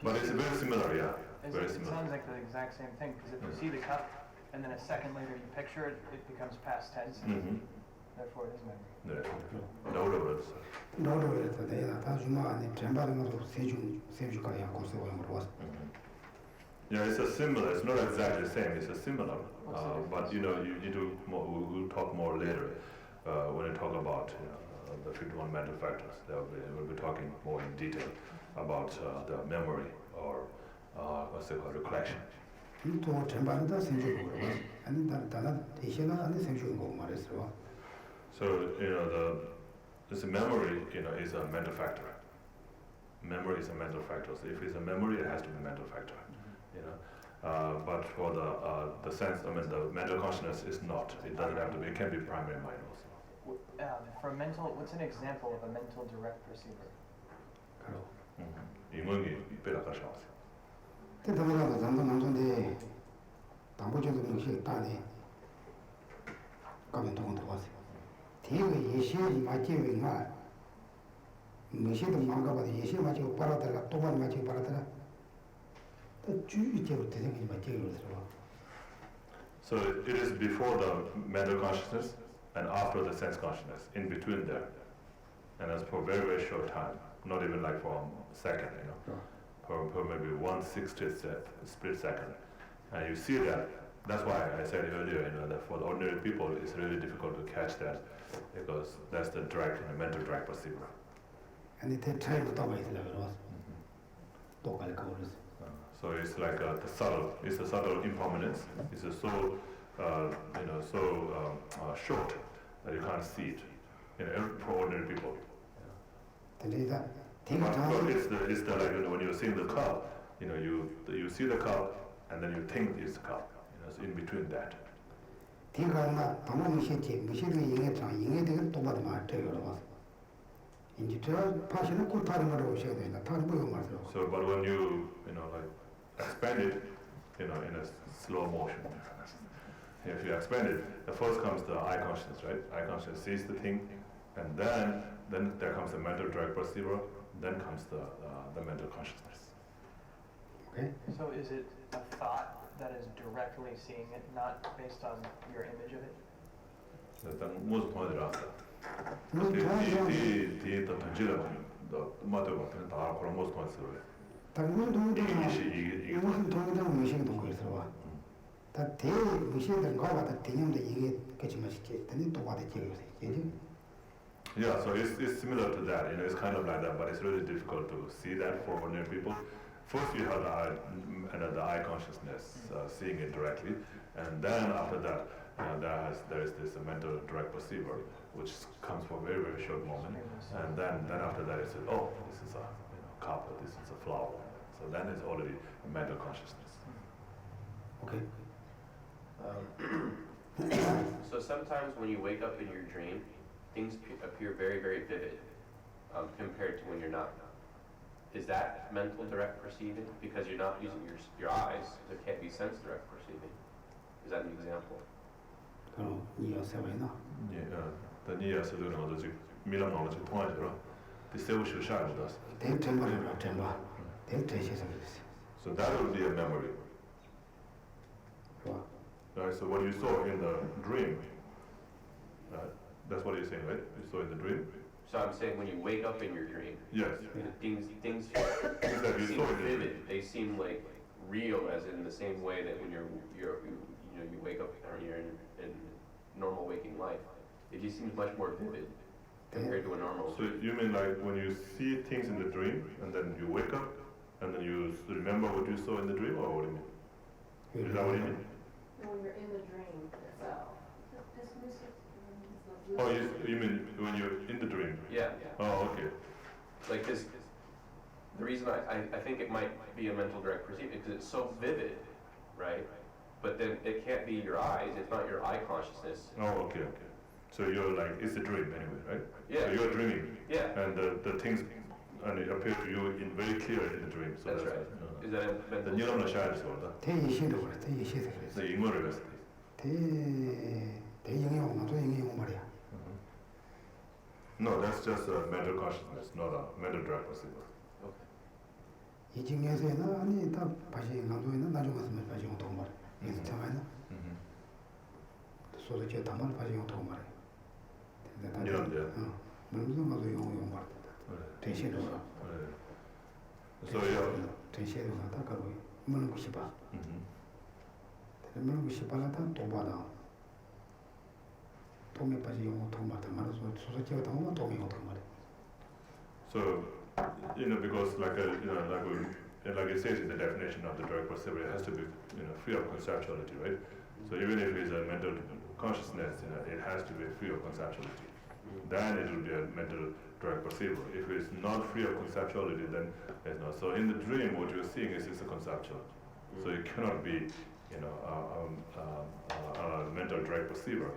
But it's very similar, yeah, very It similar. sounds like the exact same thing, because if you see the cup, and then a second later you picture it, it becomes past tense, therefore it is memory. 네, 노력을 노력에서 내가 다 주마에 템바는 것도 세주가야 고소한 거 봤어. Yeah, it's a similar. It's not exactly the same. It's a similar, but you do more. We'll talk more later when we talk about the 51 mental factors. We'll be talking more in detail about the memory or what's it called, recollection. 또 템바는 다 세주고 아니 다른 대신에 안에 세주는 거 말했어. So this memory, is a mental factor. Memory is a mental factor. So if it's a memory, it has to be a mental factor. But for the sense, the mental consciousness is not. It doesn't have to be. It can be primary mind also. For mental, what's an example of a mental direct perceiver? 이문이 빼라가셔. 대단하다. 장동남선데 당보제도 명시 따네. 가면 동안 들어왔어. 대의 예시에 맞지는 말. 무시도 망가봐도 예시 맞지고 빨아들라 또만 맞지고 빨아들라. 또 주의적으로 대생이 맞지고 들어. So it is before the mental consciousness and after the sense consciousness, in between there, and that's for a very, very short time, not even like for a second, for maybe 1/60th split second, and you see that. That's why I said earlier, that for the ordinary people, it's really difficult to catch that, because that's the direct, mental direct perceiver. 아니 대차이도 따가 있으려고 또 갈 거를. So it's like it's a subtle impermanence. It's so, short that you can't see it. For ordinary people. 근데 But it's the like when you're seeing the cup, you see the cup and then you think it's the cup. It's in between that. 대가나 방법이 실제 무시를 영에 대한 또 받으면 안 돼요. 이제 저 파시는 꼭 다른 거로 오셔야 된다. 다른 거 말이죠. So, but when you expand it, in a slow motion. If you expand it, first comes the eye consciousness, right? Eye consciousness sees the thing, and then there comes the mental direct perceiver. Then comes the mental consciousness. Okay. So is it a thought that is directly seeing it, not based on your image of it? 일단 무슨 point 들었어? 이 더 던지려 더 맞도 같은 다 그런 모습 봤어요. 당근 동도 이게 무슨 동도 무슨 동거 있어. 다 대 무시는 거 같다. 대념도 이게 같이 맛있게 되는 또 와대 지금 이제. Yeah, so it's similar to that. It's kind of like that, but it's really difficult to see that for ordinary people. First, you have the eye consciousness, seeing it directly, and then after that, there is this mental direct perceiver, which comes for a very, very short moment, and then after that, it says, oh, this is a cup, or this is a flower. So then it's already mental consciousness. Okay. So sometimes when you wake up in your dream, things appear very, very vivid compared to when you're not. Is that mental direct perceiving? Because you're not using your eyes, there can't be sense direct perceiving. Is that an example? 그럼 이어서 왜나? The Niyasa doing all the Milan knowledge point, the Seushu Shine with us. So that would be a memory. Right, so what you saw in the dream, that's what you're saying, right? You saw in the dream? So I'm saying when you wake up in your dream, Yes. things That you seem saw in the dream. vivid. They seem like real, as in the same way that when you wake up or you're in normal waking life. It just seems much more vivid compared to a normal. So you mean like when you see things in the dream and then you wake up and then you remember what you saw in the dream, or what do you mean? Is that what you mean? When you're in the dream itself. Oh, you mean when you're in the dream? Yeah. Oh, okay. Like this, the reason I think it might be a mental direct perceiving because it's so vivid, right? But then it can't be your eyes, it's not your eye consciousness. Oh, okay. So you're like, it's a dream anyway, right? Yeah. So you're dreaming. Yeah. And the things, and it appear to you in very clear in the dream. So That's right. Is that a The mental neuron shadows or the 대의시도 그래, 대의시도 그래. ignorance. 대영용, 나도 영용 말이야. No, that's just a mental consciousness, not a mental direct perceiver. 이 중에서는 아니 다 다시 강조에는 나중에 가서 다시 또 말. 그래서 참아요. 소득에 담을 다시 또 말. 이런데. 무슨 가서 영용 말. 대신으로. So yeah. 대신으로 다 가고 뭐는 것이 봐. 뭐는 것이 봐라다 또 봐라. 동에 빠지 영어 또 말다 말아서 소득에 담으면 동에 또 말. So, because like it says in the definition of the direct perceiver, it has to be, free of conceptuality, right? So even if it's a mental consciousness, it has to be free of conceptuality. Then it will be a mental direct perceiver. If it's not free of conceptuality, then it's not. So in the dream, what you're seeing is a conceptual. So it cannot be, a mental direct perceiver.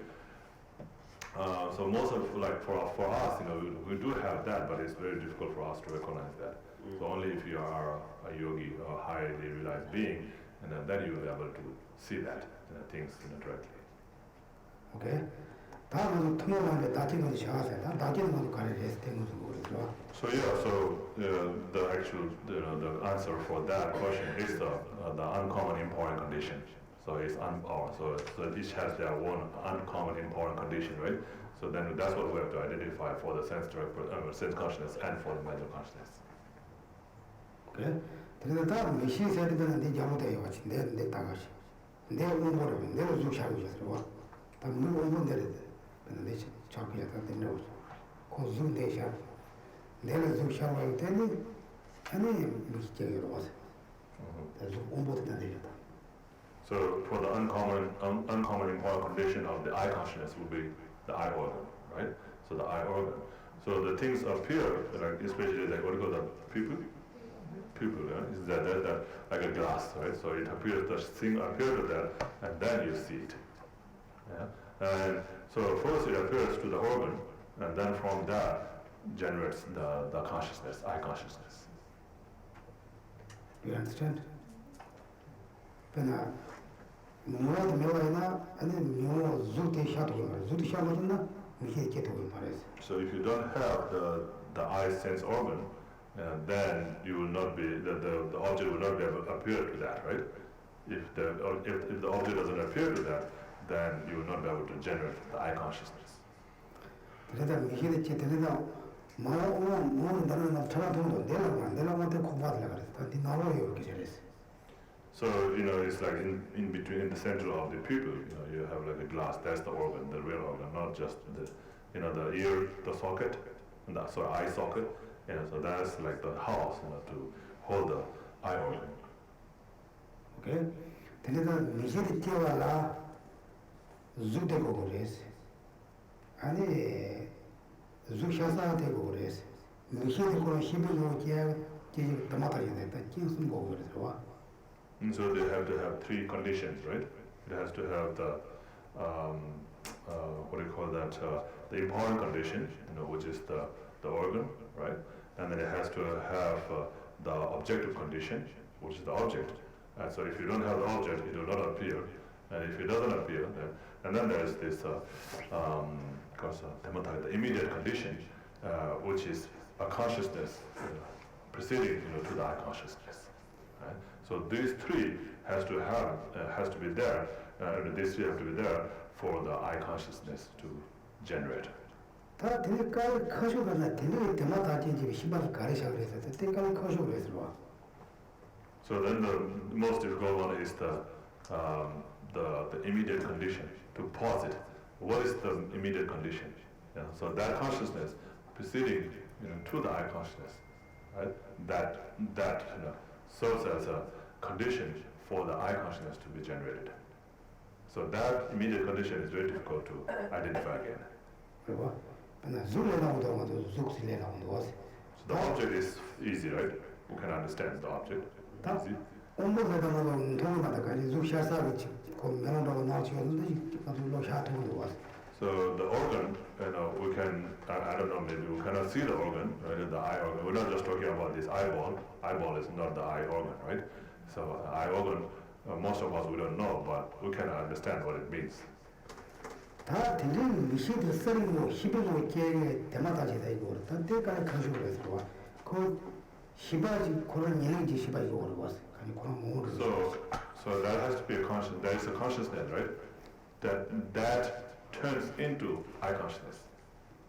So most of, like for us, we do have that, but it's very difficult for us to recognize that. So only if you are a yogi or highly realized being, and then you will be able to see that things directly. Okay. 다음은 통역하는데 다치는 샤세, 다치는 것도 가르쳐서 되는 거죠. So yeah, so the actual the answer for that question is the uncommon important condition. So it's so each has their own uncommon important condition, right? So then that's what we have to identify for the sense consciousness and for the mental consciousness. Okay. 그래서 다음 시세들은 내 잘못해요. 내 다가시. 내 운동을 내가 쭉 살고 있어요. 다 물론 내려. 근데 저기 약간 된다고. 고좀 대샤. 내가 쭉 살고 할 때는 아니 미치게로 와서. 그래서 공부도 된다. So for the uncommon important condition of the eye consciousness would be the eye organ, right? So the eye organ. So the things appear, like especially like what do you call the pupil, yeah? Is that like a glass, right? So it appears, the thing appears to that, and then you see it. Yeah. And so first it appears to the organ, and then from that generates the consciousness, eye consciousness. You understand? 그러나 뭐라도 매워이나 아니 뭐 zuti 샤도나 미게 게도를 말해서. So if you don't have the eye sense organ, then you will not be the object will not be able to appear to that, right? If the object doesn't appear to that, then you will not be able to generate the eye consciousness. 그래서 미게 게도나 뭐 나는 저라도 내려가는데 공부하려고 그랬어. 네 나와요 이렇게 잘했어. So it's like in between, in the center of the pupil, you have like a glass. That's the organ, the real organ, not just the ear, the socket, and the eye socket. So that's like the house, to hold the eye organ. Okay. 그래서 미실이 뛰어와라 zu되고 그랬어. 아니 zu샤사 되고 그랬어. 미실이 그런 힘이 오게 이제 도마타야 됐다. 진순 보고 그래서. And so they have to have three conditions, right? It has to have the what do you call that? The important condition, which is the organ, right? And then it has to have the objective condition, which is the object. And so if you don't have the object, it will not appear. And if it doesn't appear, then there's this, the immediate condition, which is a consciousness preceding, to the eye consciousness. Right? So these three has to be there. These three have to be there for the eye consciousness to generate. 다 되니까 커쇼가 되는 때마다 진짜 신발 가르쳐 그래서 때까지 커쇼 그래서 와. So then the most difficult one is the immediate condition, to pause it. What is the immediate condition? So that consciousness preceding to the eye consciousness, right? That serves as a condition for the eye consciousness to be generated. So that immediate condition is very difficult to identify again. 그리고 So the object is easy, right? You can understand the object. Easy. 온도에다가 동남아까지 zu샤사를 그 메론다고 나오시는데 가지고 샤트는 거. So the organ, we can, I don't know, maybe we cannot see the organ, right, the eye organ. We're not just talking about this eyeball. Eyeball is not the eye organ, right? So eye organ, most of us we don't know, but we can understand what it means. 다 굉장히 미시드 쓰리고 히브리어 계의 대마다지다 이거 그렇다. 때까지 가지고 그래서 그 히바지 그런 에너지 히바지 그걸 봤어. 아니 그런 모를. So that has to be a conscious. There is a consciousness, right? That turns into eye consciousness.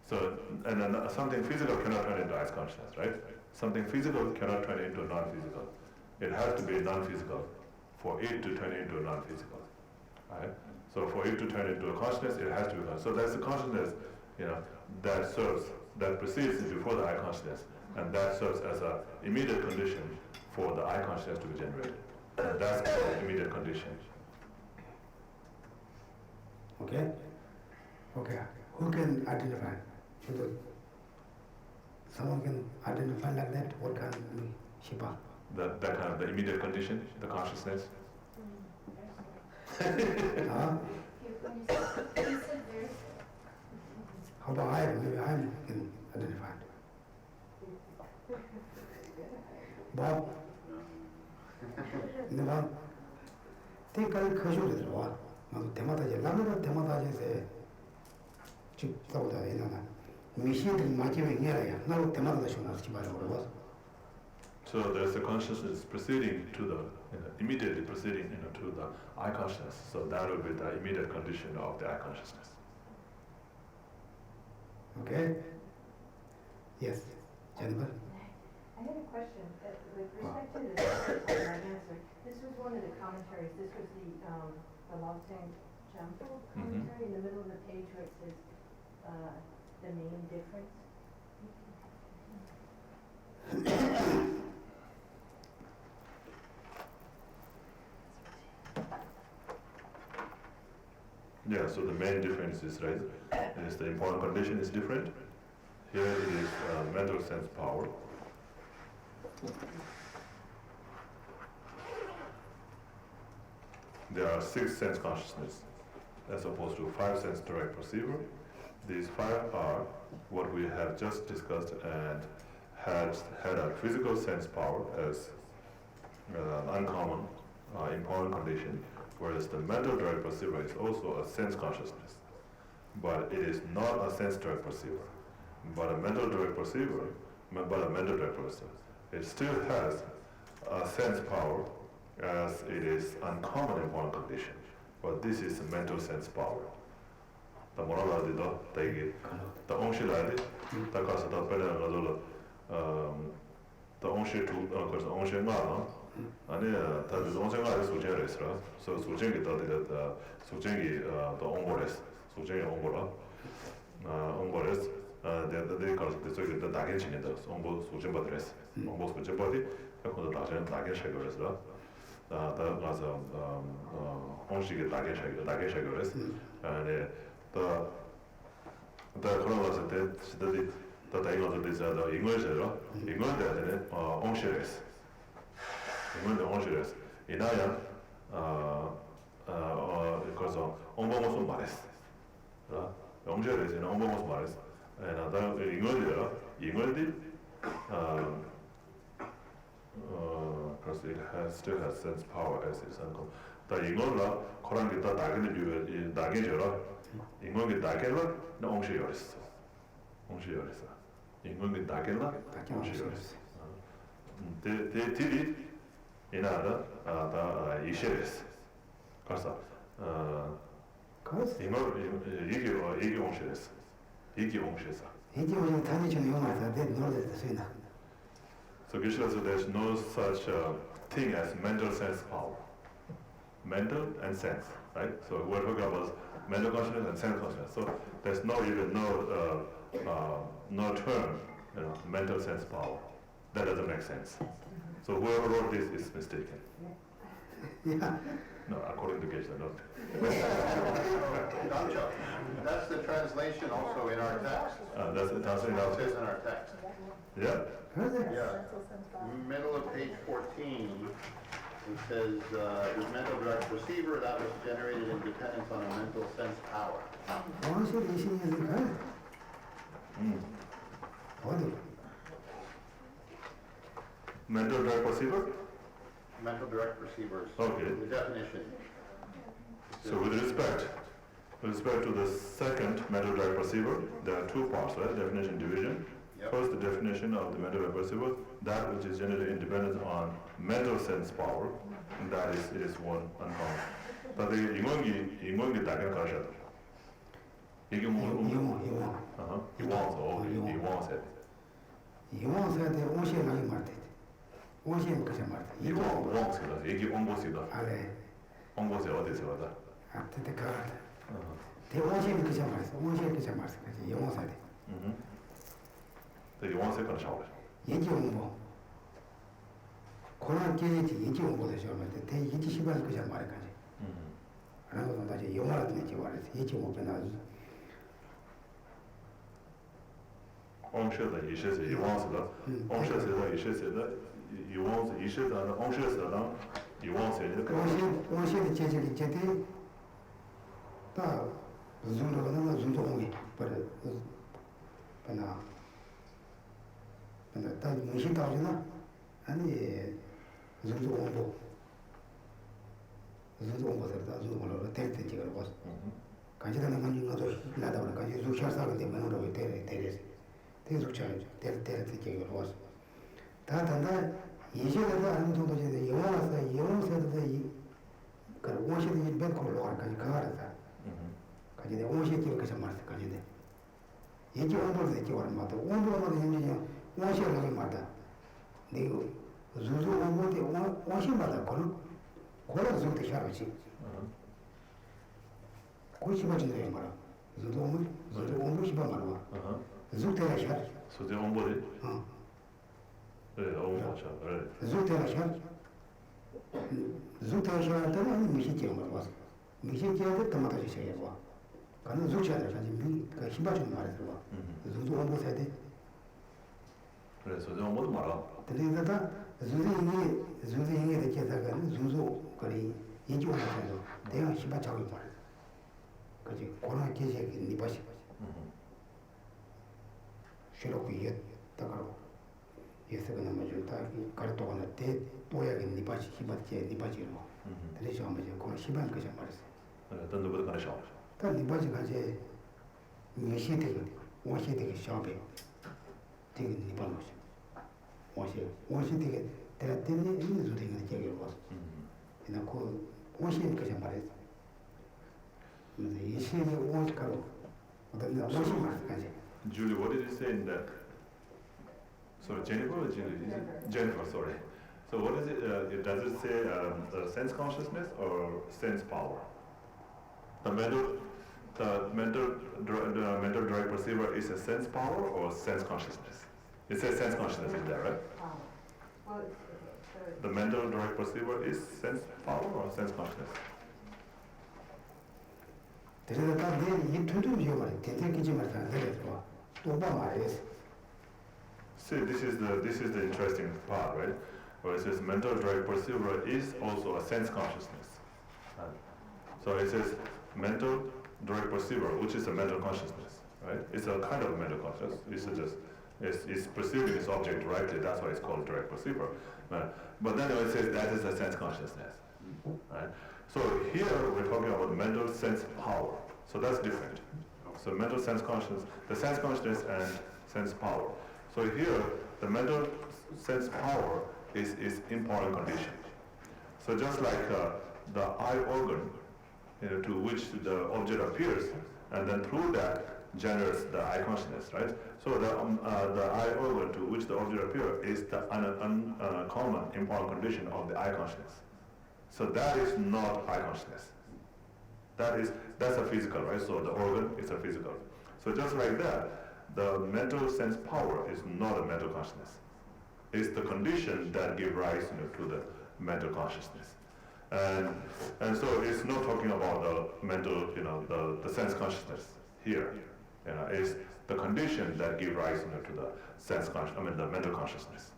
So, and then something physical cannot turn into eye consciousness, right? Something physical cannot turn into non-physical. It has to be non-physical for it to turn into non-physical, right? So for it to turn into a consciousness, it has to be conscious. So that's the consciousness, that serves, that precedes before the eye consciousness, and that serves as an immediate condition for the eye consciousness to be generated. And that's the immediate condition. Okay? Okay. Who can identify? Someone can identify like that? What kind of Shiba? That kind of the immediate condition, the consciousness. Huh? How about I? Maybe I can identify. Bob? Bob? Think I could show it. 나도 대마다지 라면은 대마다지에서 쭉 싸우다 이나나 미신들 마지막에 내려야 나도 대마다지 좀 하지 말라고 그러고. So there's a consciousness proceeding to the immediately proceeding to the eye consciousness. So that will be the immediate condition of the eye consciousness. Okay. Yes, Jennifer. I had a question with respect to this answer. This was one of the commentaries. This was the Lobsang Jampo commentary in the middle of the page where it says the main difference. Yeah, so the main difference is, right, is the important condition is different. Here it is mental sense power. There are 6 sense consciousness as opposed to 5 sense direct perceiver. These 5 are what we have just discussed and had a physical sense power as an uncommon important condition, whereas the mental direct perceiver is also a sense consciousness. But it is not a sense direct perceiver, but a mental direct perceiver, it still has a sense power as it is uncommon important condition. But this is a mental sense power. The morality, the onshiladi, the casa da pena the onshi to the onshi ngana, and that is onshi ngana sujeres, so sujengi the sujengi the ombores, sujengi ombora, ombores, they call the dagen in the ombo sujembadres, ombo sujembadi, the dagen shagores, the onshi dagen shagores, and the colonel that I got this English, English that onshires. English onshires. In Aya, because Ombomos Maris. Onshires in Ombomos Maris. And other English, because it still has sense power as its uncle. The English, Korangita Dagan, Dagajara, English Dagela, no onshires. Onshires. 인공이 나게나 onshires. 대 TV 이나다 다 이시레스. 가서 이게 onshires. 이게 onshires. 이게 우리 단위적인 용어다. 내 노래도 쓰이나. So Geshe said there's no such thing as mental sense power. Mental and sense, right? So we're talking about mental consciousness and sense consciousness. So there's no term, mental sense power. That doesn't make sense. So whoever wrote this is mistaken. Yeah. No, according to Geshe, not. That's the translation also in our text. That's the translation. It says in our text. Yeah. Yeah. Middle of page 14. It says, the mental direct perceiver that was generated in dependence on a mental sense power. 원시 이신이 그 어디? Mental direct perceiver? Mental direct perceivers. Okay. The definition. So with respect to the second mental direct perceiver, there are two parts, right? Definition, division. Yep. First, the definition of the mental direct perceiver, that which is generally independent on mental sense power, and that is one uncommon. But the 인공이 다른 것이야. 이게 뭐? 이원세. 이원세한테 오시라고 말대. 오시는 그저 말대. 이원세다. 이게 온보시다. 아래. 온보세 어디서 왔다? 앞에 가다. 대원시는 그저 말했어. 오시는 그저 말했어. 그래서 이원세대. 그 이원세 건 샤워. 얘기 공부. 고난 계획이 얘기 공부도 시험인데 대 얘기 시간 그저 말까지. 그러고 다시 영어라도 얘기 말했어. 얘기 공부 나지. 온셔다 이셔서 이원세다. 온셔세다 이셔세다. 이원세 이셔다 온셔세다. 이원세는 오시의 제적이 제대 다 준도는 준도공이 버려. 다 무슨 다르나? 아니 준도공부. 준도공부들다 준도공부로 될때 지금 봐. 가지다는 건 이거도 나다고 가지 주셔서 되면 우리 대래서 대주차죠. 될 지금 봐. 다 단다 이제는 아는 정도 되는데 영어에서 이 그런 오시는 몇 걸로 갈까지 가라다. 가지데 오시는 게 말씀 가지데. 얘기 온도도 되게 오는 것도 온도도 현재 오시는 말다. 내가 주주 온도에 오시마다 그런 정도 해야지. 고시 맞는 거야. 주주 온도 시바 말아. 주주가 해야. 소재 온보리. 네, 온보죠. 네. 주주가 해야. 주주가 해야 되는 미시지가 말아. 미시지가 때마다 시작해 봐. 가는 주체를 가지 그 힘받 좀 말해서 봐. 주주 온도 해야 돼. 그래, 소재 온보도 말아. 근데 주주인이 되게다가 주주 거리 얘기 오면서 내가 힘받 잡을 말해. 그지 고난 계획이 니바시. 쉬려고 이었다가로 예서가 남아줄 다 가르도가나 대 또야게 니바시 힘받게 니바지로. 그래서 아마 이제 고난 힘받 거죠 말했어. 어떤 누구도 가는 샤워. 다 니바지 가지 미시되게 오시되게 샤베. 되게 니바는 거죠. 오시되게 내가 때문에 있는 소리가 얘기를 봤어. 그냥 그 오시는 거죠 말했어. 근데 이 시에 오시가로 어떤 오시 말까지. Julie, what did you say in that? Sorry, Jennifer or Julie? Jennifer, sorry. So what is it? Does it say sense consciousness or sense power? The mental direct perceiver is a sense power or sense consciousness? It says sense consciousness in there, right? Well, The mental direct perceiver is sense power or sense consciousness? 그래서 딱내이 두두 지어버려. 대대기지 말자. 내려서 또봐 말이었어. See, this is the interesting part, right? Where it says mental direct perceiver is also a sense consciousness. So it says mental direct perceiver, which is a mental consciousness, right? It's a kind of mental consciousness. It's perceiving its object directly. That's why it's called direct perceiver. But then it says that is a sense consciousness, right? So here we're talking about mental sense power. So that's different. So mental sense consciousness, the sense consciousness and sense power. So here the mental sense power is important condition. So just like the eye organ, to which the object appears, and then through that generates the eye consciousness, right? So the eye organ to which the object appears is the uncommon important condition of the eye consciousness. So that is not eye consciousness. That's a physical, right? So the organ is a physical. So just like that, the mental sense power is not a mental consciousness. It's the condition that give rise to the mental consciousness. And so it's not talking about the mental, the sense consciousness here. It's the condition that give rise to the the mental consciousness.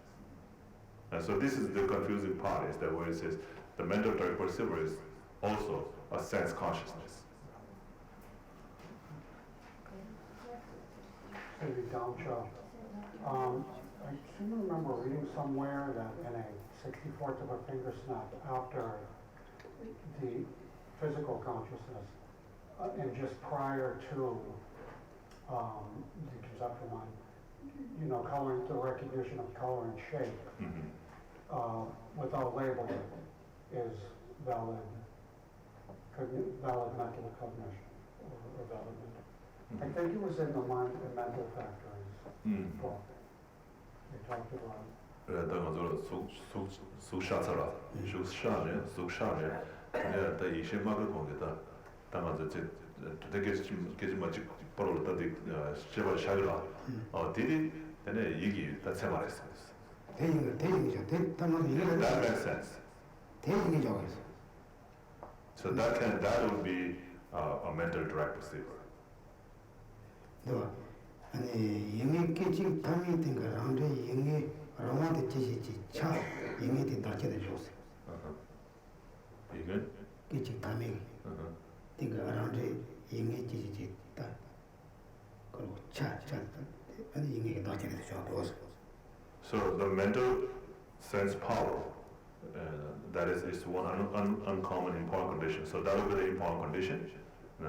And so this is the confusing part, is that where it says the mental direct perceiver is also a sense consciousness. Maybe Damcha. I seem to remember reading somewhere that in a 64th of a finger snap after the physical consciousness, and just prior to the conceptual mind, you know, color, the recognition of color and shape, without labeling, is valid mental cognition, or valid mental. I think it was in the mental factories book. They talked about. That makes sense. So that would be a mental direct perceiver. 아니 영의 깨진 담이 된 거라는데 영의 로마데 지지지 차 영의 된 다케를 줬어요. 이건 깨진 담이 된 거라는데 영의 지지지 다 그리고 차 아니 영의 다케를 줬어요. So the mental sense power, that is one uncommon important condition. So that would be the important condition.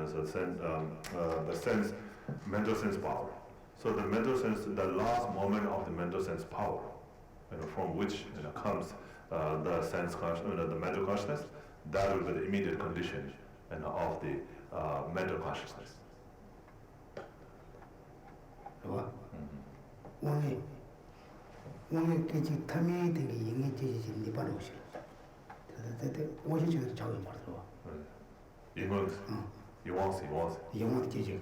So the sense, mental sense power. So the mental sense, the last moment of the mental sense power, from which comes the sense consciousness, the mental consciousness, that will be the immediate condition of the mental consciousness. 오늘 깨진 담이 된 게 영의 지지지 니바로 오시. 오시죠 자고 말들어. 영원 지지.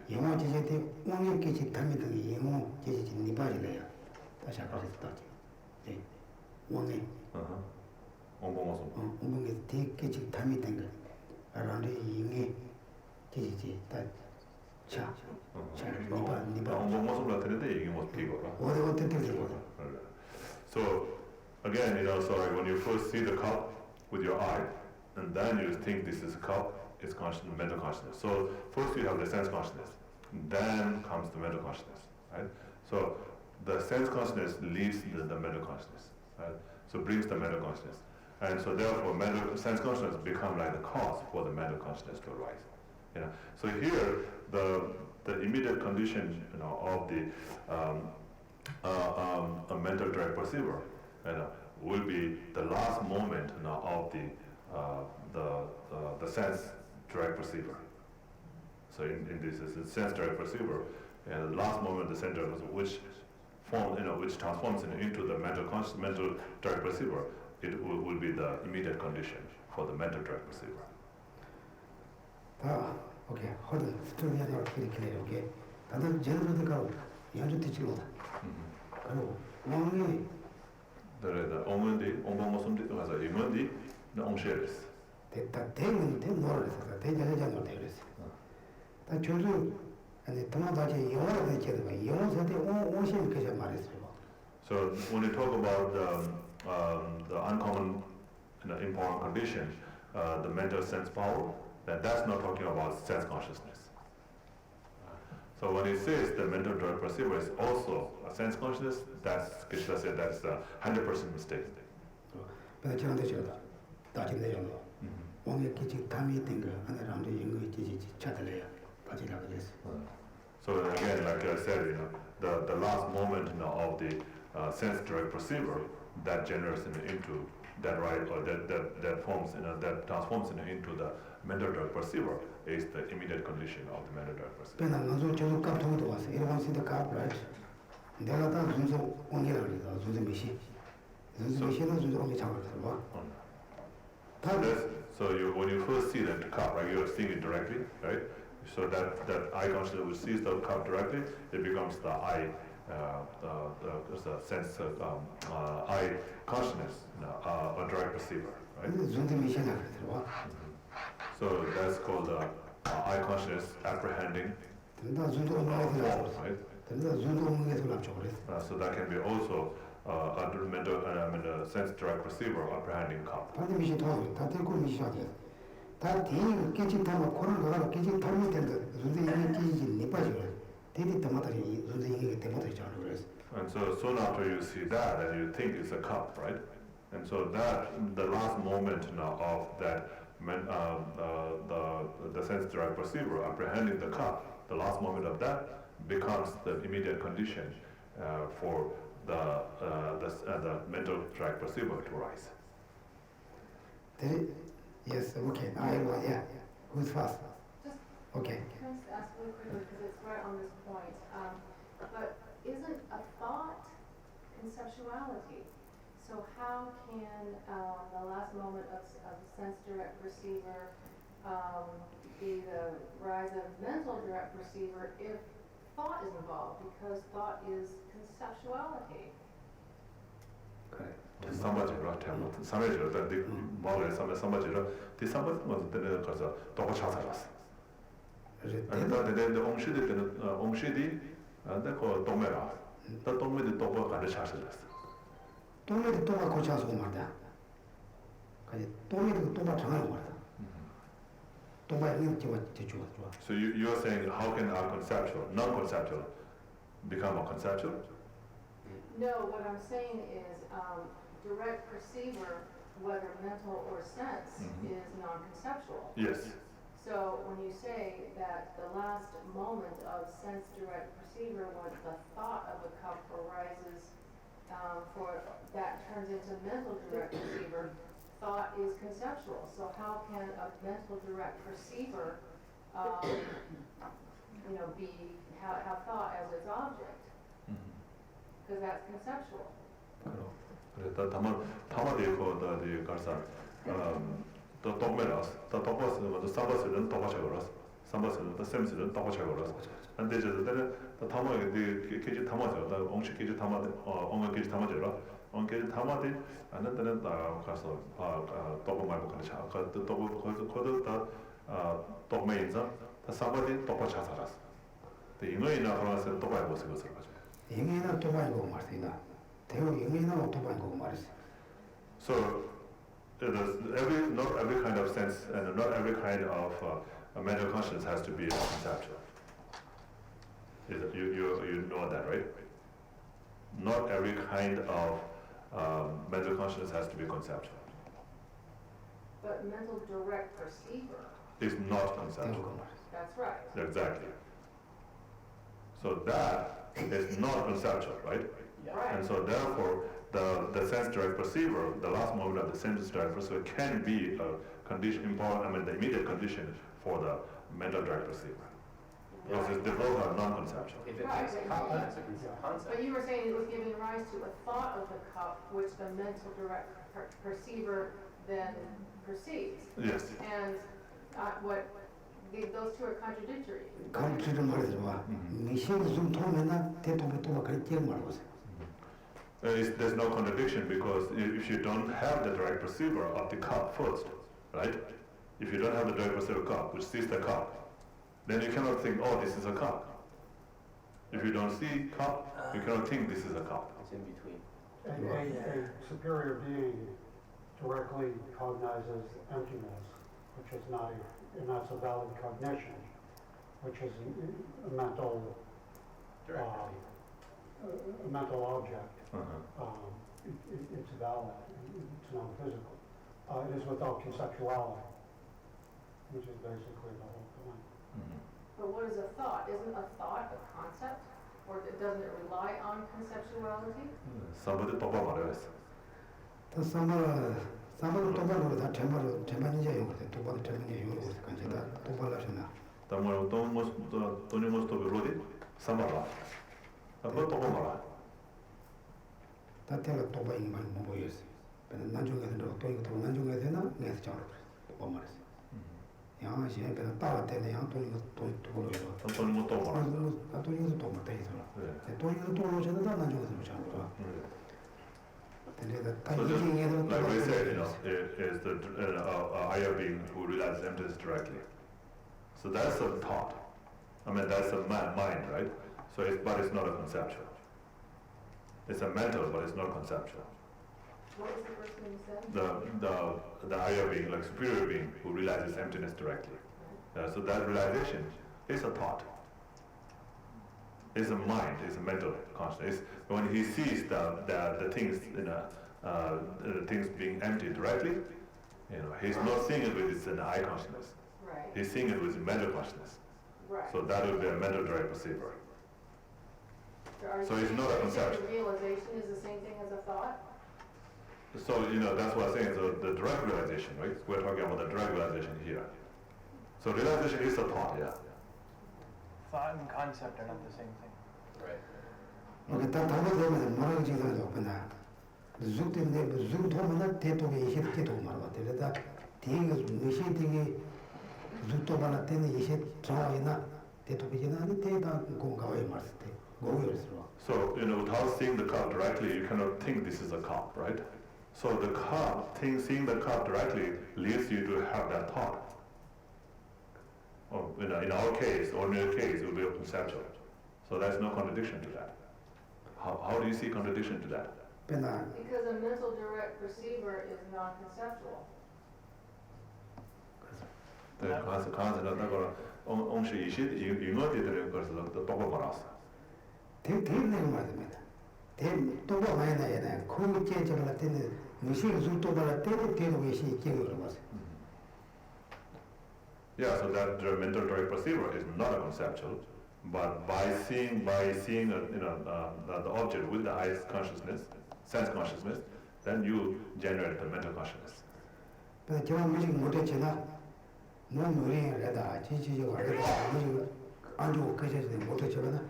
영원 지지 때 오늘 깨진 담이 된 게 영원 지지지 니바리래요. 다시 아까 했다지. 네. 오늘. 엉벙게 대 깨진 담이 된 거. 알아는데 영의 지지지 다 차. So again, so like when you first see the cup with your eye, and then you think this is a cup, it's mental consciousness. So first you have the sense consciousness, then comes the mental consciousness, right? So the sense consciousness leaves the mental consciousness, right? So brings the mental consciousness, and so therefore sense consciousness become like the cause for the mental consciousness to arise. So here the immediate condition of the a mental direct perceiver will be the last moment of the sense direct perceiver. So in this is the sense direct perceiver, and the last moment the sense direct perceiver, which transforms into the mental direct perceiver, it will be the immediate condition for the mental direct perceiver. 오케이. hold 스토리 하나 클릭해. 오케이. 다들 제대로 가고 연주 듣지로. 그리고 왕이 the 어머니 엉벙어섬디 가서 이먼디 엉셰레스. 됐다. 대는 노래서 대자자자로 되었어. 다 저도 아니 도마다지 영어로 되게 영어 세대 오신 그저 말했어요. So when you talk about the uncommon important condition, the mental sense power, that's not talking about sense consciousness. So when it says the mental direct perceiver is also a sense consciousness, that's Geshe said that's 100% mistake. 근데 저한테 저다 다진 내용도 왕의 기지 담이 된거 하나랑도 영의 지지 찾을래요. 가지라 그랬어. So again, like I said, the last moment of the sense direct perceiver that generates into that right, or that forms, that transforms into the mental direct perceiver is the immediate condition of the mental direct perceiver. 배나 먼저 저도 값통도 왔어. 이런 시대 값 right. 내가 다 순서 옹이라 그래서 순서 미시. 순서 미시는 순서 옹이 잡았어 봐. So when you first see that cup, right, you're seeing it directly, right? So that eye consciousness which sees the cup directly, it becomes the eye, the sense eye consciousness, a direct perceiver, right? So that's called eye consciousness apprehending form, right? So that can be also sense direct perceiver apprehending cup. 다들 미시 도와줘. 다들 그 미시 하죠. 다 대인 깨지 타면 코를 가다가 깨지 타면 된다. 선생님이 깨지 니 빠지고. 대디 때마다리 선생님이 때마다 있잖아. 그래서. And so soon after you see that, and you think it's a cup, right? And so that the last moment now of that, the sense direct perceiver apprehending the cup, the last moment of that becomes the immediate condition for the mental direct perceiver to rise. Yes, okay. Yeah. Who's fast? Okay. Can I just ask really quickly, because it's right on this point, but isn't a thought conceptuality? So how can the last moment of sense direct perceiver be the rise of mental direct perceiver if thought is involved? Because thought is conceptuality. 삼바지로 잘못 삼해지로 때 말에 삼바지로 디 삼바지만 때는 가서 또 찾아갔어. 그래서 내가 옹시디 때는 옹시디 내가 도매라. 또 도매도 또 가르쳐 찾았어. 도매도 또가 고쳐서 말다. 그래 도매도 또가 정하는 거다. 또가 있는 게 좋아. So you are saying how can our conceptual, non-conceptual become a conceptual? No, what I'm saying is direct perceiver, whether mental or sense, is non-conceptual. Yes. So when you say that the last moment of sense direct perceiver, when the thought of a cup arises, for that turns into mental direct perceiver, thought is conceptual. So how can a mental direct perceiver, have thought as its object? Because that's conceptual. 그래서 다만 이거다 가서 또 똑매라서 또 똑바스 먼저 삼바스는 똑바쳐 걸었어. 삼바스는 또 샘스는 똑바쳐 걸었어. 근데 저들은 또 다만 그 계지 담아져. 나 옹시 계지 담아 옹은 계지 담아져라. 옹 계지 담아대 안 되는 다 가서 똑바 말고 그렇지. 아까 또 거기서 다 똑매인자 다 삼바대 똑바쳐 살았어. 근데 이거이나 그러면서 똑바해 보세요. 그것을 가지고. 영이나 또바이고 말이다. 대우 영이나 또바이고 말이지. So not every kind of sense and not every kind of mental consciousness has to be conceptual. You know that, right? Not every kind of mental consciousness has to be conceptual. But mental direct perceiver. It's not conceptual. That's right. Exactly. So that is not conceptual, right? Right. And so therefore, the sense direct perceiver, the last moment of the sense direct perceiver can be a condition, the immediate condition for the mental direct perceiver. Because the both are non-conceptual. If it takes a cup, that's a concept. But you were saying it was giving rise to a thought of the cup, which the mental direct perceiver then perceives. Yes. And those two are contradictory. 감추를 말하지 마. 미시를 좀 통해나 대통령 또가 그렇게 말하고 있어. There's no contradiction because if you don't have the direct perceiver of the cup first, right? If you don't have the direct perceiver cup, which sees the cup, then you cannot think, oh, this is a cup. If you don't see cup, you cannot think this is a cup. It's in between. A superior being directly cognizes emptiness, which is not and that's a valid cognition, which is a mental object. It's valid. It's non-physical. It is without conceptuality, which is basically the whole point. But what is a thought? Isn't a thought a concept? Or doesn't it rely on conceptuality? Somebody 똑바로 말해야겠어. 또 사마를 똑바로 다 제만이제 용거든. 똑바로 제만이제 용거든. 간지다 똑바로 하시나. Тому 돈이 모습도 별로디 삼아라. 그거 똑바로 말아. 다 때가 똑바로 인만 못 보였어. 근데 나중에는 또 이거 나중에 되나? 내가 잘 똑바로 말했어. 야, 시에 그냥 따라 때는 양 돈이 또 돈이 못 똑바로. 돈이 또 못해 있어. 돈이 또 오셔도 나중에 좀 잘. So just like we said, is the higher being who realizes emptiness directly. So that's a thought. That's a mind, right? So but it's not a conceptual. It's a mental, but it's not conceptual. What was the first thing you said? The higher being, like superior being, who realizes emptiness directly. So that realization is a thought. It's a mind. It's a mental consciousness. When he sees the things the things being empty directly, he's not seeing it with his eye consciousness. Right. He's seeing it with his mental consciousness. Right. So that would be a mental direct perceiver. So it's not a conception. The realization is the same thing as a thought? So, that's what I'm saying, so the direct realization, right? We're talking about the direct realization here. So realization is a thought, yeah. Thought and concept are not the same thing. Right. Okay, 다 담아보면 뭐라고 지금 없구나. 쭉 때문에 쭉 도면은 대통령이 이십 대도 말하고 되다. 대가 무시 되게 쭉 도만한 때는 이십 정하이나 대통령이나 아니 대다 공가에 말했을 때 고의였어. So, without seeing the cup directly, you cannot think this is a cup, right? So the cup, seeing the cup directly leads you to have that thought. Oh, in our case, ordinary case, it will be a conceptual. So there's no contradiction to that. How do you see contradiction to that? Because a mental direct perceiver is non-conceptual. 대내는 말입니다. 또 봐야나 그 계절을 때는 무슨 zul도 발 때는 되는 것이 계획을 봤어요. Yeah, so that mental direct perceiver is not a conceptual, but by seeing the object with the eyes consciousness, sense consciousness, then you generate the mental consciousness. 근데 제가 무식 못했잖아. 너무 어린애다. 지지지가 어린애다. 무식 안 주고 그제서 못했잖아.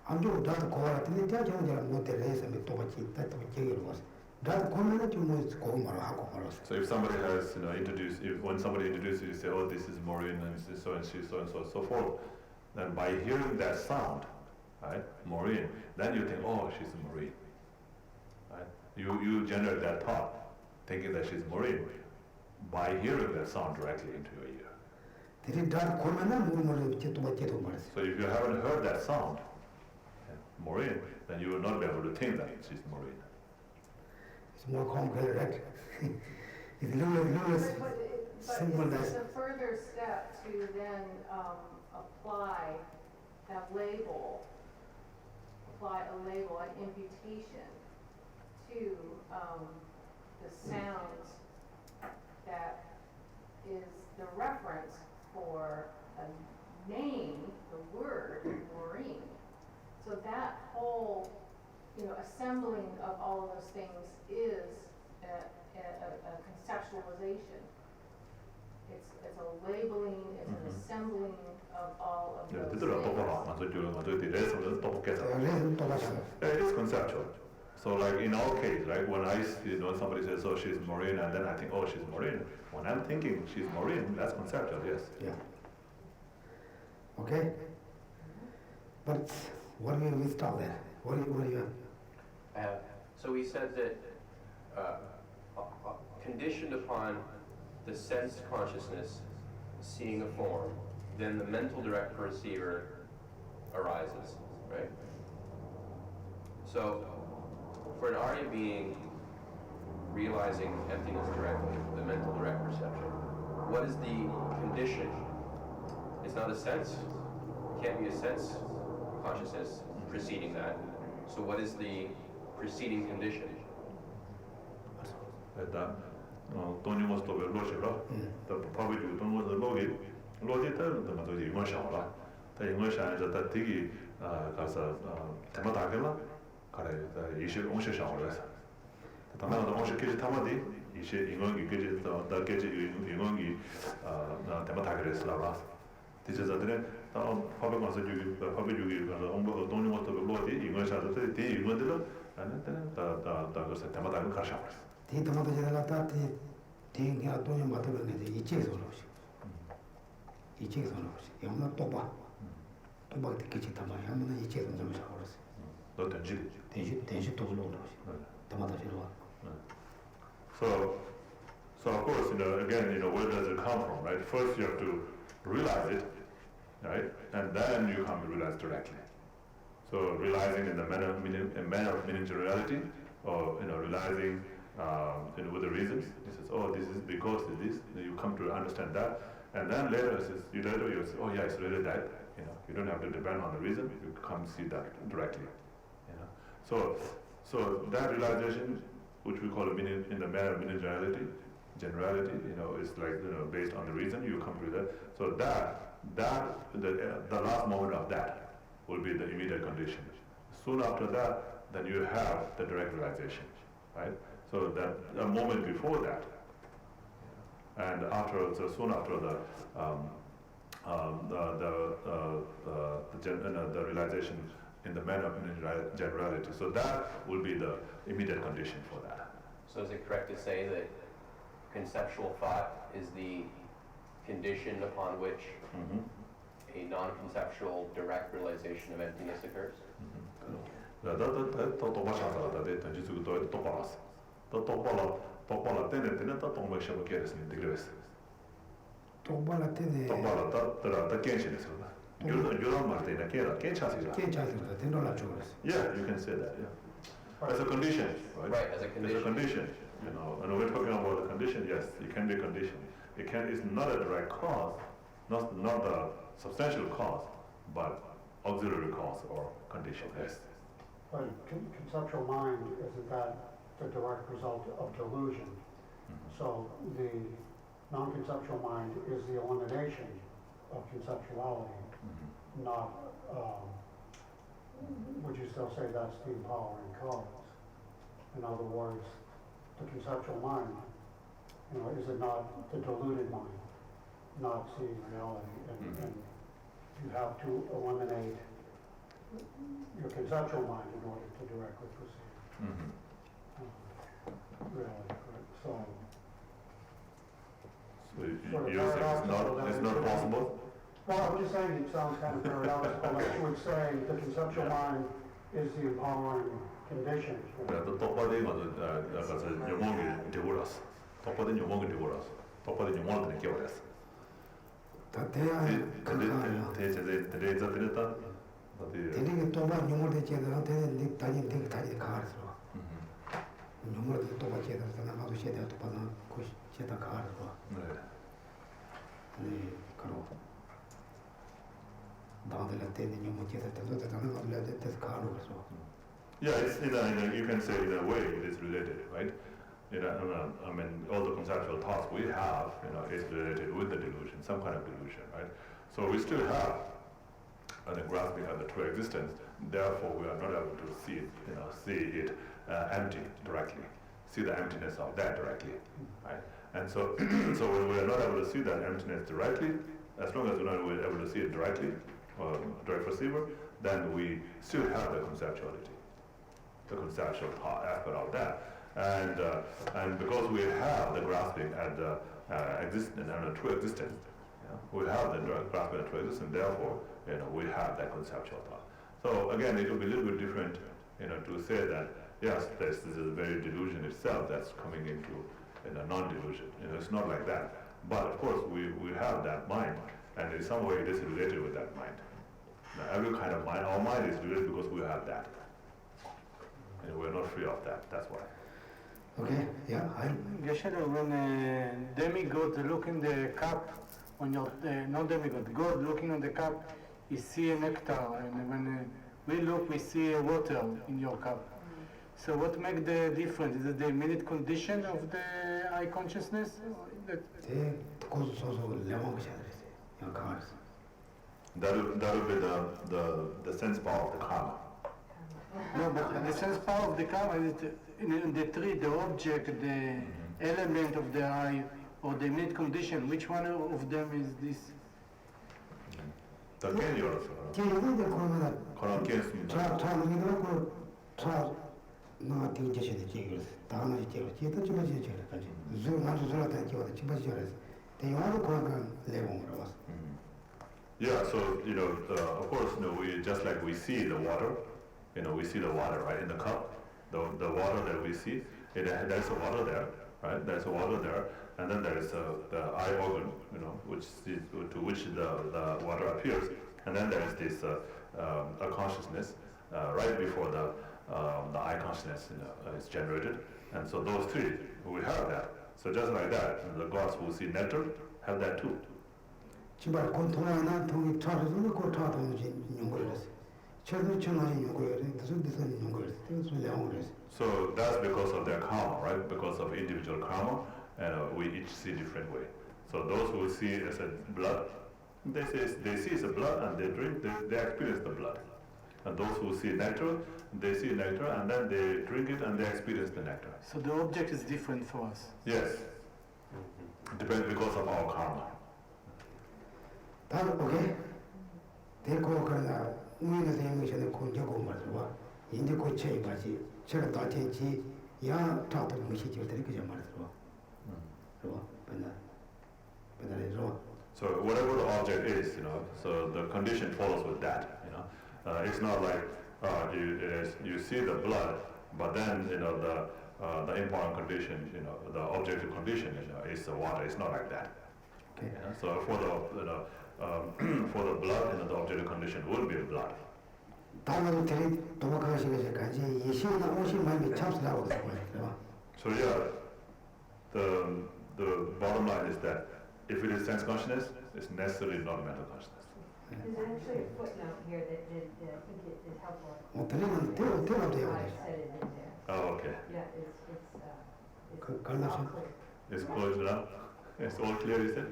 안 주고 나도 고아라 근데 제가 못해서 해서 또 같이 또 계획을 봤어. 나도 고민을 좀 고민을 하고 말았어. So if somebody has when somebody introduces you, say, oh, this is Maureen and this is so and so forth, then by hearing that sound, right, Maureen, then you think, oh, she's Maureen, right? You generate that thought, thinking that she's Maureen, by hearing that sound directly into your ear. So if you haven't heard that sound, Maureen, then you will not be able to think that she's Maureen. It's more complicated. It's simple it's a further step to then apply a label, an imputation to the sounds that is the reference for a name, the word, Maureen. So that whole assembling of all of those things is a conceptualization. It's a labeling, it's an assembling of all of those things. It's conceptual. So like in our case, right, when somebody says, oh, she's Maureen, and then I think, oh, she's Maureen. When I'm thinking she's Maureen, that's conceptual, yes. Yeah. Okay? But what will we stop there? What do you have? So we said that conditioned upon the sense consciousness seeing a form, then the mental direct perceiver arises, right? So for an Arya being realizing emptiness directly, the mental direct perception, what is the condition? It's not a sense, it can't be a sense consciousness preceding that. So what is the preceding condition? 돈이 모습 또 로시라. 또 파비도 돈 모습 로지터 또 이거 샤라. 다 이거 샤자 다 되게 가서 tema 다게라. 가래 이시 온시 샤라서. 다만 온시 계지 타마디 이시 이거 계지 다 계지 이거기 나 tema 다게라서. 디저자들은 다 파비 가서 파비 가서 온거 돈이 모습 로지 이거 샤자 때 이거들 아는 다 그래서 tema 다게 가셔. 대통령도 제가 다 대행이야 돈이 맡아봤는데 이쪽에서 올라오시. 이쪽에서 올라오시. 영나 또 봐. 또 봐. 듣기지 다 많이 하면 이쪽에서 좀 잡아버렸어. 너 던지. 대시 또 올라오시. 다마다 들어와. So of course, again, where does it come from, right? First you have to realize it, right? And then you come to realize directly. So realizing in the manner of meaning generality, or realizing with the reasons. He says, oh, this is because of this. Then you come to understand that, and then later you say, oh yeah, it's really that. You don't have to depend on the reason. You come see that directly. So that realization, which we call a meaning in the manner of meaning generality, is like based on the reason you come to that. So the last moment of that will be the immediate condition. Soon after that, then you have the direct realization, right? So that a moment before that, and soon after the realization in the manner of generality. So that will be the immediate condition for that. So is it correct to say that conceptual thought is the condition upon which a non-conceptual direct realization of emptiness occurs? Yeah, you can say that, yeah. As a condition, right? Right, as a condition. As a condition, and we're talking about a condition, yes, it can be a condition. It's not a direct cause, not the substantial cause, but auxiliary cause or condition, yes. But conceptual mind, isn't that the direct result of delusion? So the non-conceptual mind is the elimination of conceptuality, not, would you still say that's the empowering cause? In other words, the conceptual mind, is it not the deluded mind, not seeing reality, and you have to eliminate your conceptual mind in order to directly perceive reality, correct? So you're saying it's not possible? Well, I'm just saying it sounds kind of paradoxical, but you would say the conceptual mind is the empowering condition. Yeah, you can say in a way it is related, right? I mean, all the conceptual thoughts we have, is related with the delusion, some kind of delusion, right? So we still have the grasping of the true existence. Therefore, we are not able to see it empty directly, see the emptiness of that directly, right? And so, so when we are not able to see that emptiness directly, as long as we're not able to see it directly, or direct perceiver, then we still have the conceptuality, the conceptual aspect of that. And because we have the grasping at the existence and the true existence, we have the grasping at true existence, therefore, we have that conceptual thought. So again, it will be a little bit different, to say that, yes, this is a very delusion itself that's coming into non-delusion. It's not like that. But of course, we have that mind, and in some way it is related with that mind. Now, every kind of mind, our mind is related because we have that. And we're not free of that, that's why. Okay, yeah, Geshe, when demigod look in the cup, when you're, not demigod, God looking on the cup, he see a nectar, and when we look, we see a water in your cup. So what makes the difference? Is it the immediate condition of the eye consciousness? That will be the sense power of the karma. No, but the sense power of the karma is in the tree, the object, the element of the eye, or the immediate condition. Which one of them is this? Yeah, so of course, we just like we see the water, we see the water right in the cup, the water that we see, there's a water there, right? There's a water there, and then there is the eye organ, to which the water appears, and then there is this a consciousness, right before the eye consciousness is generated. And so those three, we have that. So just like that, the gods who see nectar have that too. 지발 권통하나 통이 차서도 그 차통이 연구를 최근 전화에 연구를 무슨 연구를 연구를 So that's because of their karma, right? Because of individual karma, and we each see different way. So those who see as a blood, they see it's a blood and they drink, they experience the blood. And those who see nectar, they see nectar and then they drink it and they experience the nectar. So the object is different for us. Yes. It depends because of our karma. 다음 오케이. 대고 그러나 우리가 생각하는 공적고 말이야. 이제 고쳐야 봐지. 제가 다텐지 야 타도 무시지 어떻게 그저 말이야. 그거 맞나? So whatever the object is, so the condition follows with that, it's not like you see the blood, but then, the important condition, the objective condition, is the water. It's not like that. Okay. So for the, for the blood, the objective condition will be blood. 다음으로 되게 도박하시겠으니까 이제 20만 50만이 참수라고 그러고요. So the bottom line is that if it is sense consciousness, it's necessarily not mental consciousness. There's actually a footnote here that I think it is helpful. 들으면 들어도 I 돼요. said it in there. Oh, okay. Yeah, it's 걸러서 all clear. It's closed now. It's all clear, is it?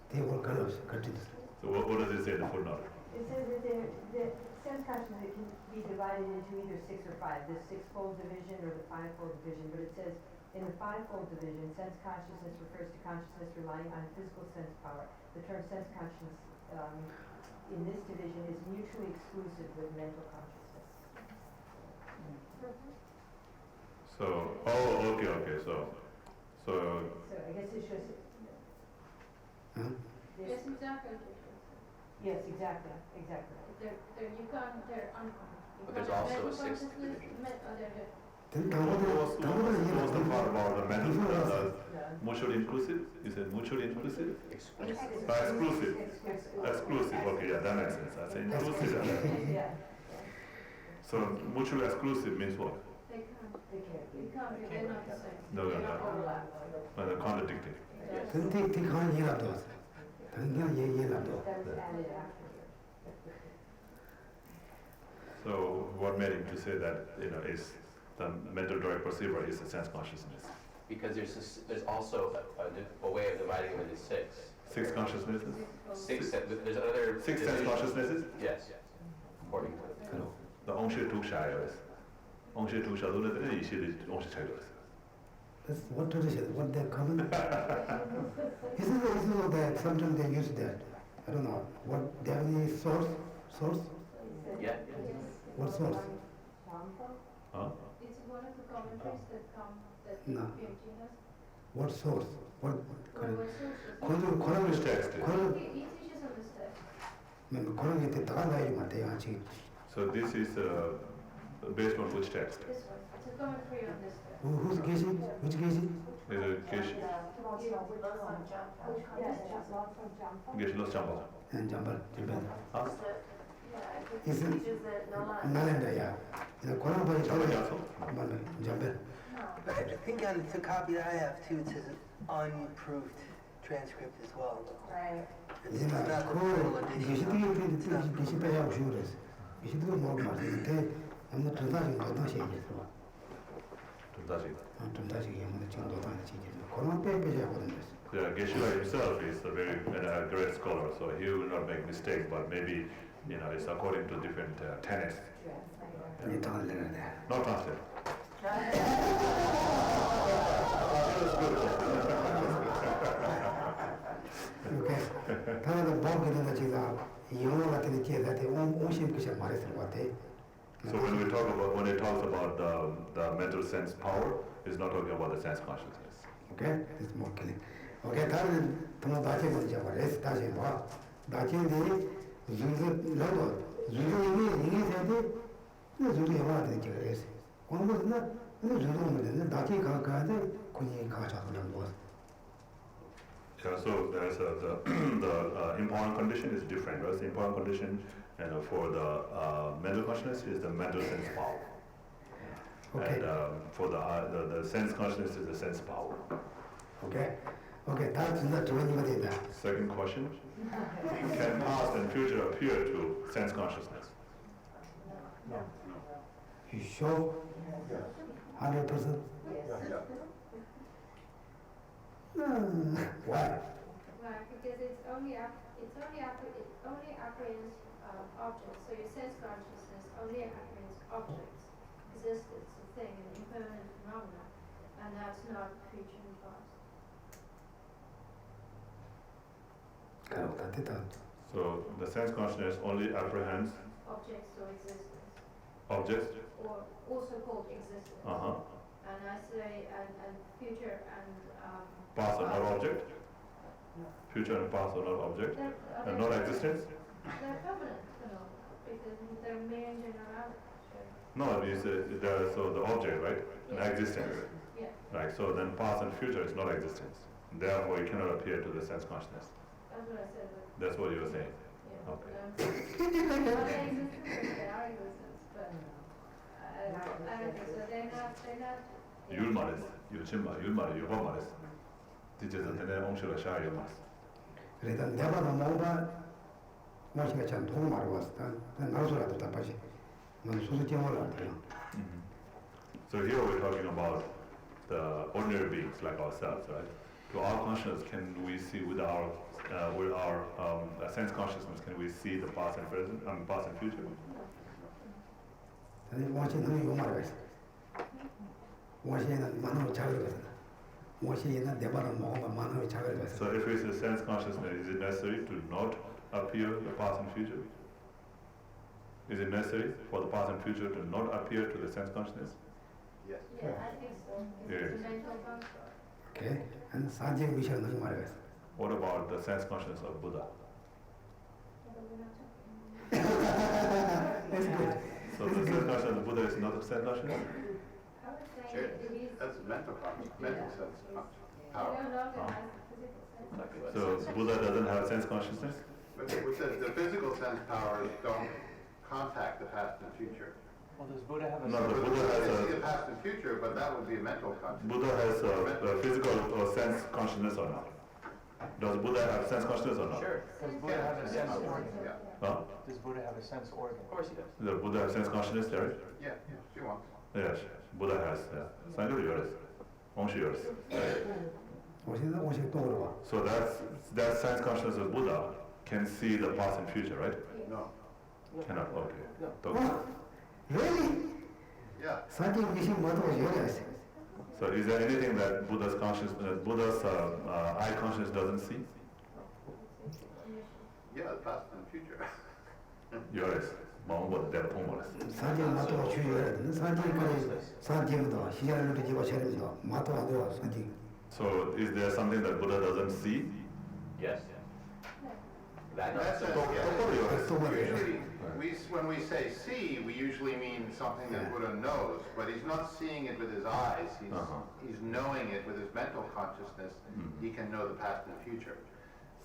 대고 걸러서 같이 So what does it say in the footnote? It says that sense consciousness can be divided into either 6 or 5, the sixfold division or the fivefold division, but it says in the fivefold division, sense consciousness refers to consciousness relying on physical sense power. The term sense consciousness in this division is mutually exclusive with mental consciousness. So, okay. So So I guess it shows. Yes, exactly. Yes, exactly. They're uncommon. But there's also a sixth division. what's the part about the mental mutually inclusive? You said mutually inclusive? Exclusive. Exclusive. Okay, yeah, that makes sense. I say inclusive. Yeah. So mutually exclusive means what? They can't, They can't. they're not the same. No, They're no, not no. overlap. They're contradicting. 택한 이라도 당장 얘기라도 That was added after. So what made him to say that, is the mental direct perceiver is a sense consciousness? Because there's also a way of dividing them into 6. 6 consciousnesses? There's another 6 sense division. consciousnesses? Yes, according to The onshi tuk shayos. Onshi tuk shadule the ishi onshi chayos. that's what tradition, what they're common. Isn't it that sometimes they use that? I don't know. What they have any source? Yeah. What source? Huh? It's one of the commentaries that No. PMT has. What source? What kind of? What source? Which text? He teaches on this text. 그런 게 다 나이 맞대요 아직. So this is based on which text? This one. It's a commentary on this text. Who's Geshe? Which Geshe? Is it Geshe? Geshe Los Chambal. And Jambal. Huh? Is it Nalanda? Yeah. 그런 거에 들어요. 맞아요. Jambal. I think on the copy that I have too, it says unproved transcript as well. Right. It's not the full edition. Geshe 빼야 오시고 그랬어. Geshe도 뭐 말인데 아무 전다지 못하시 얘기했어. 전다지 아무 지금 못하는 얘기했어. 그런 빼야 하거든요. Yeah, Geshe himself is a very great scholar, so he will not make mistakes, but maybe, it's according to different tenets. 이 당을 내야 돼. Not translate. 이렇게 다른 보기는 제가 영어 같은 게 제가 오십 그씩 말했을 것 같아. So when it talks about the mental sense power, it's not talking about the sense consciousness. Okay, it's more clear. Okay, 다른 동호 다시 먼저 말했어. 다시 봐. 다시인데 유도 이게 세대 유도 영화 같은 게 그랬어. 공부는 유도는 다시 가가는데 군이 가자고 그런 거. Yeah, so there's the important condition is different, right? The important condition And for the mental consciousness is the mental sense power. Okay. And for the sense consciousness is the sense power. Okay. Okay. That's not doing that. Second question: can past and future appear to sense consciousness? No. You sure? 100%? Why? Right, because it only apprehends objects. So your sense consciousness only apprehends objects, existence, a thing, an impermanent phenomena, and that's not future and past. So the sense consciousness only apprehends Objects or existence, objects. or also called existence. And I say, and future and Past are not object. Future and past are not object. And not existence. They're permanent phenomena because they're mere generality. No, it's so the object, right? And existence. Yeah. Right. So then past and future is not existence. Therefore, it cannot appear to the sense consciousness. That's what I said. That's what you were saying. Yeah. Okay. They are existence, but I don't think so. They're not. 율 말했어. 유침마, 율 말해, 유법 말했어. 뒤에서 내내 옹시가 샤 율 말했어. 일단 내가 뭐가 뭐시가 참 도움 말고 왔어. 난 나서라도 답하지. 넌 소수경을 안 돼요. So here we're talking about the ordinary beings like ourselves, right? To our consciousness, can we see with our sense consciousness, can we see the past and present, past and future? 원시는 요 말을 했어. 원시는 만으로 작을 것은 원시는 내 말을 먹으면 만으로 작을 것은. So if it's a sense consciousness, is it necessary to not appear the past and future? Is it necessary for the past and future to not appear to the sense consciousness? Yes. Yeah, I think so. Yes. It's a mental construct. Okay. And 산책 미션은 그 말을 했어. What about the sense consciousness of Buddha? That's good. So the sense consciousness of Buddha is not a sense consciousness? I would say Sure. it is. That's mental consciousness, mental sense It power. no longer has the physical sense. So Buddha doesn't have sense consciousness? But the physical sense powers don't contact the past and future. Well, does Buddha have a No, sense? the Buddha They has see the a past and future, but that would be a mental consciousness. Buddha has a physical sense consciousness or not? Does Buddha have sense consciousness or not? Sure. Does Buddha have a sense organ? Yeah, Huh? Does Buddha have a sense organ? Of course he does. The Buddha have sense consciousness there? yeah, she wants. Yes, Buddha has. Yeah. Sanjay yours. Only yours. 원시는 원시 또 그러고. So that sense consciousness of Buddha can see the past and future, right? No. Cannot. Okay. No. 어? Really? Yeah. 산책 미션 뭐도 열렸어. So is there anything that Buddha's consciousness, Buddha's eye consciousness doesn't see? Yeah, the past and future. Yours. 마음보다 내가 통보했어. 산책 마토가 주의해야 돼. 산책까지 산책도 시간을 누리지고 저녁도 마토 안 되고 산책. So is there something that Buddha doesn't see? Yes. That That's does. usually, when we say see, we usually mean something that Buddha knows, but he's not seeing it with his eyes. He's knowing it with his mental consciousness. He can know the past and future.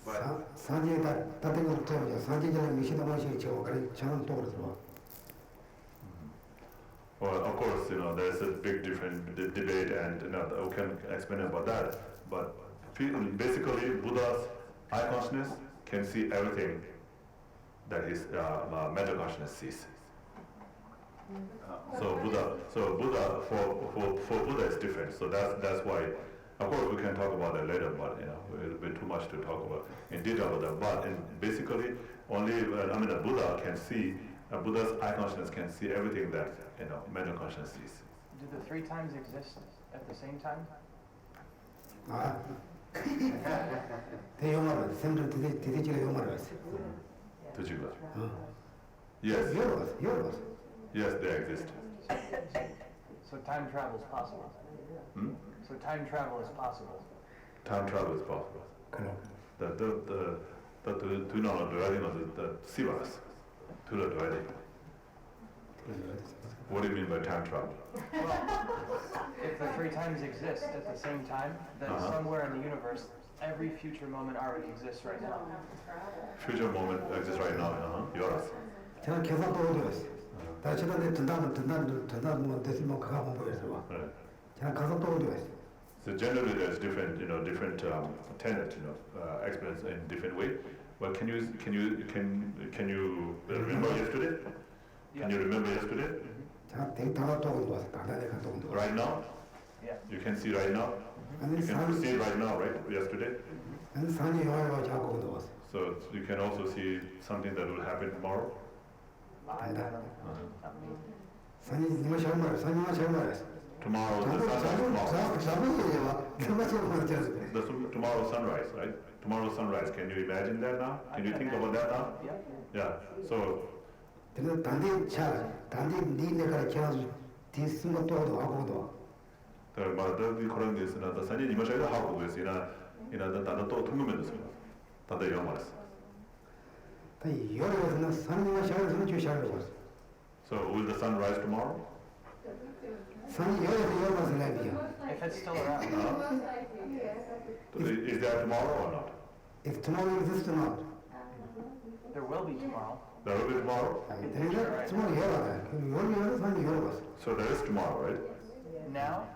But 산책에 다른 걸 때문에 산책에는 미신의 원칙이 지고 그래 저는 또 그러더라고. Well, of course, there's a big different debate, and we can explain about that. But basically, Buddha's eye consciousness can see everything that his mental consciousness sees. So Buddha, for Buddha is different. So that's why. Of course, we can talk about that later, but it'll be too much to talk about in detail about that. But basically, only the Buddha can see. Buddha's eye consciousness can see everything that mental consciousness sees. Do the three times exist at the same time? 아, 대용어로 생전 디디지가 용어로 했어. Did you? Yes. 열었어. Yes, they exist. So time travel is possible. So time travel is possible. Time travel is possible. 그럼. Do not know the sivas. To the duality. What do you mean by time travel? If the three times exist at the same time, then somewhere in the universe, every future moment already exists right now. Future moment exists right now. Yours. 제가 계산도 어디 있어. 다시 내 든다면 됐으면 가가면 보여서. 제가 계산도 어디 있어. So generally, there's different, different tenets, experience in different way. But can you remember yesterday? Can you remember yesterday? Right now? Yeah. You can see right now? You can see right now, right? Yesterday? So you can also see something that will happen tomorrow? I don't know. Tomorrow, the tomorrow sunrise, right? Tomorrow sunrise. Can you imagine that now? Can you think about that now? Yeah. So. 그런 게 있으나 더 산이 이마셔야 하고 그랬으나 이나다 다다 또 통금면서 다다 이런 말했어. So will the sun rise tomorrow? If it's still around. Is there tomorrow or not? If tomorrow exists or not? There will be tomorrow. There will be tomorrow? So there is tomorrow, right? Now?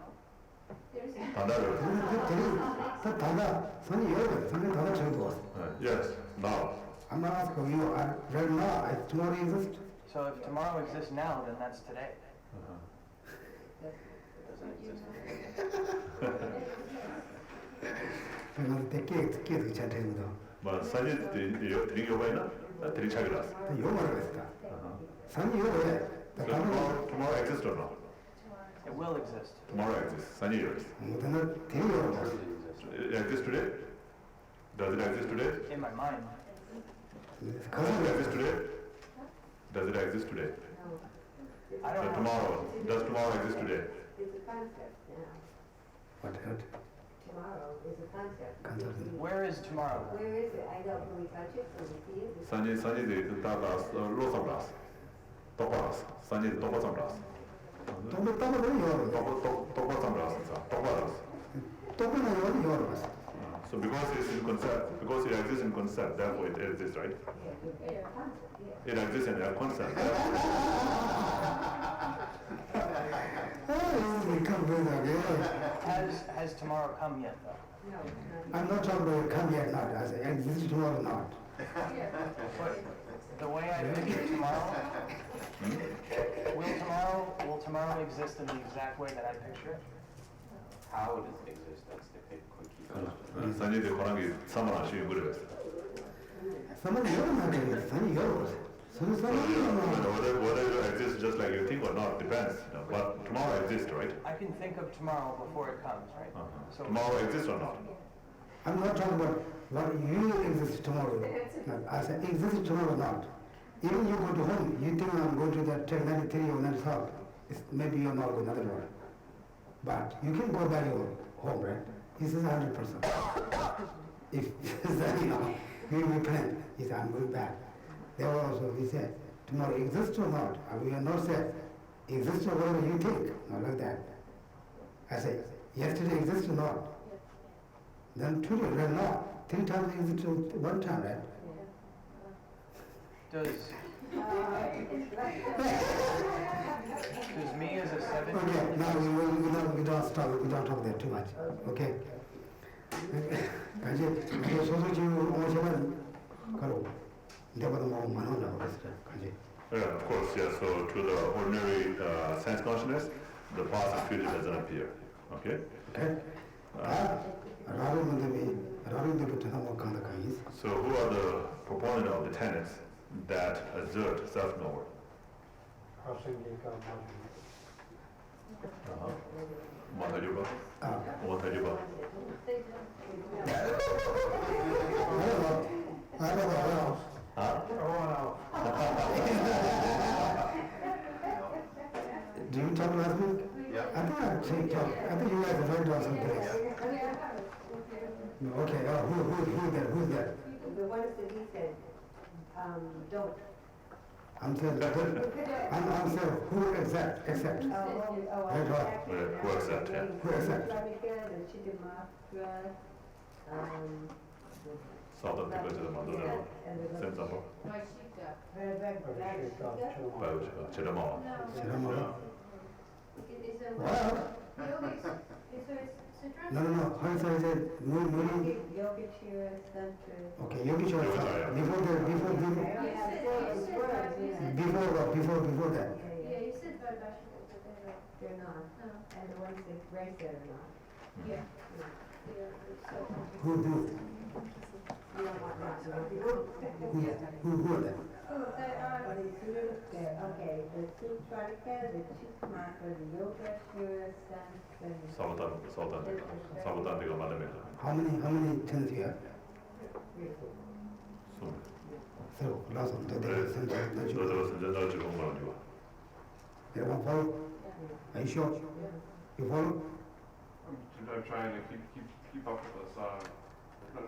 Yes, now. I'm not asking you, right now, if tomorrow exists? So if tomorrow exists now, then that's today. 뭐 산이 드린 경우가 있나? 드린 차기 났어. Tomorrow exists or not? It will exist. Tomorrow exists. 산이 exists. It exists today? Does it exist today? In my mind. Does it exist today? Does it exist today? I don't know. Does tomorrow exist today? It's a concept now. What? Tomorrow is a concept. Where is tomorrow? Where is it? I know, can we touch it? Can we see it? 산이 다다스 로삼라스. 똑바라스. 산이 똑바삼라스. 똑바라스. So because it's in concept, because it exists in concept, therefore it exists, right? It exists in a concept. Has tomorrow come yet, though? I'm not talking about come yet not, I say exist tomorrow not. But the way I picture tomorrow, will tomorrow exist in the exact way that I picture it? How does it exist? That's the key question. 산이들 관한게 사만하시 그래서. Whether it exists just like you think or not depends. But tomorrow exists, right? I can think of tomorrow before it comes, right? So tomorrow exists or not? I'm not talking about what you exist tomorrow. I said exist tomorrow not. Even you go to home, you think I'm going to that 93 or 95. Maybe you're not going to another one. But you can go back your home, right? This is 100%. If we repent, he said, I'm going back. There also we said, tomorrow exists or not? We are not said, exists or whatever you think, not like that. I say, yesterday exists or not? Then today, right now, 3 times exists 1 time, right? Does me as a 7? Okay, now we don't stop, we don't talk there too much, okay? Yeah, of course, yeah. So to the ordinary sense consciousness, the past and future doesn't appear. Okay? Okay. So who are the proponents of the tenets that assert self-knower? Matajuba. Do you talk last week? Yeah. I think you guys have heard of some place. Okay, who's that? The ones that he said, don't. I'm saying, who accept? Right, what? Who accept, yeah. Who accept? 사우던티가 제대로 만들어내고 센서버 봐요 제대로 먹어 제대로 먹어? It's a Well, yogis. It's a no. How is it? No. Yoga chair, center. Okay, yogi chair. Yoga chair. Before that. Yeah, you said varieties, but They're not. no. And the ones that right there are not. Yeah. Yeah. So. Who? You don't want that. Who are that? Oh, they are. Okay, the Sutrika, the Chikmaka, the Yoga chair, center. 사우던티가 만들면 How many tenants you have? So, last one. 너 지금 뭐 하는 거야? Everyone follow? Are you sure? You follow? I'm trying to keep up with this. Are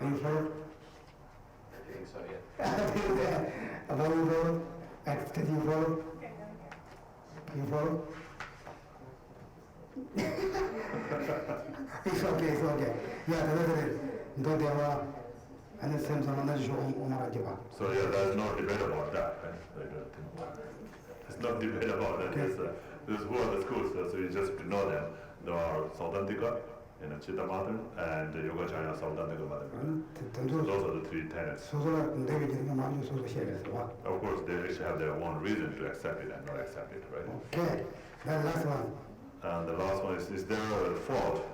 you follow? I think so, yeah. About you follow? Ecstasy you follow? You follow? It's okay. Yeah, that's it. Don't ever understand someone else So yeah, there's no debate about that. Right? There's no debate about that. There's who are the schools, so you just know them. There are Saudantika, Chitta Matan, and Yoga China Saudantika Matan. Those are the three tenets. Of course, they each have their own reason to accept it and not accept it, right? Okay, then last one. And the last one is there a fault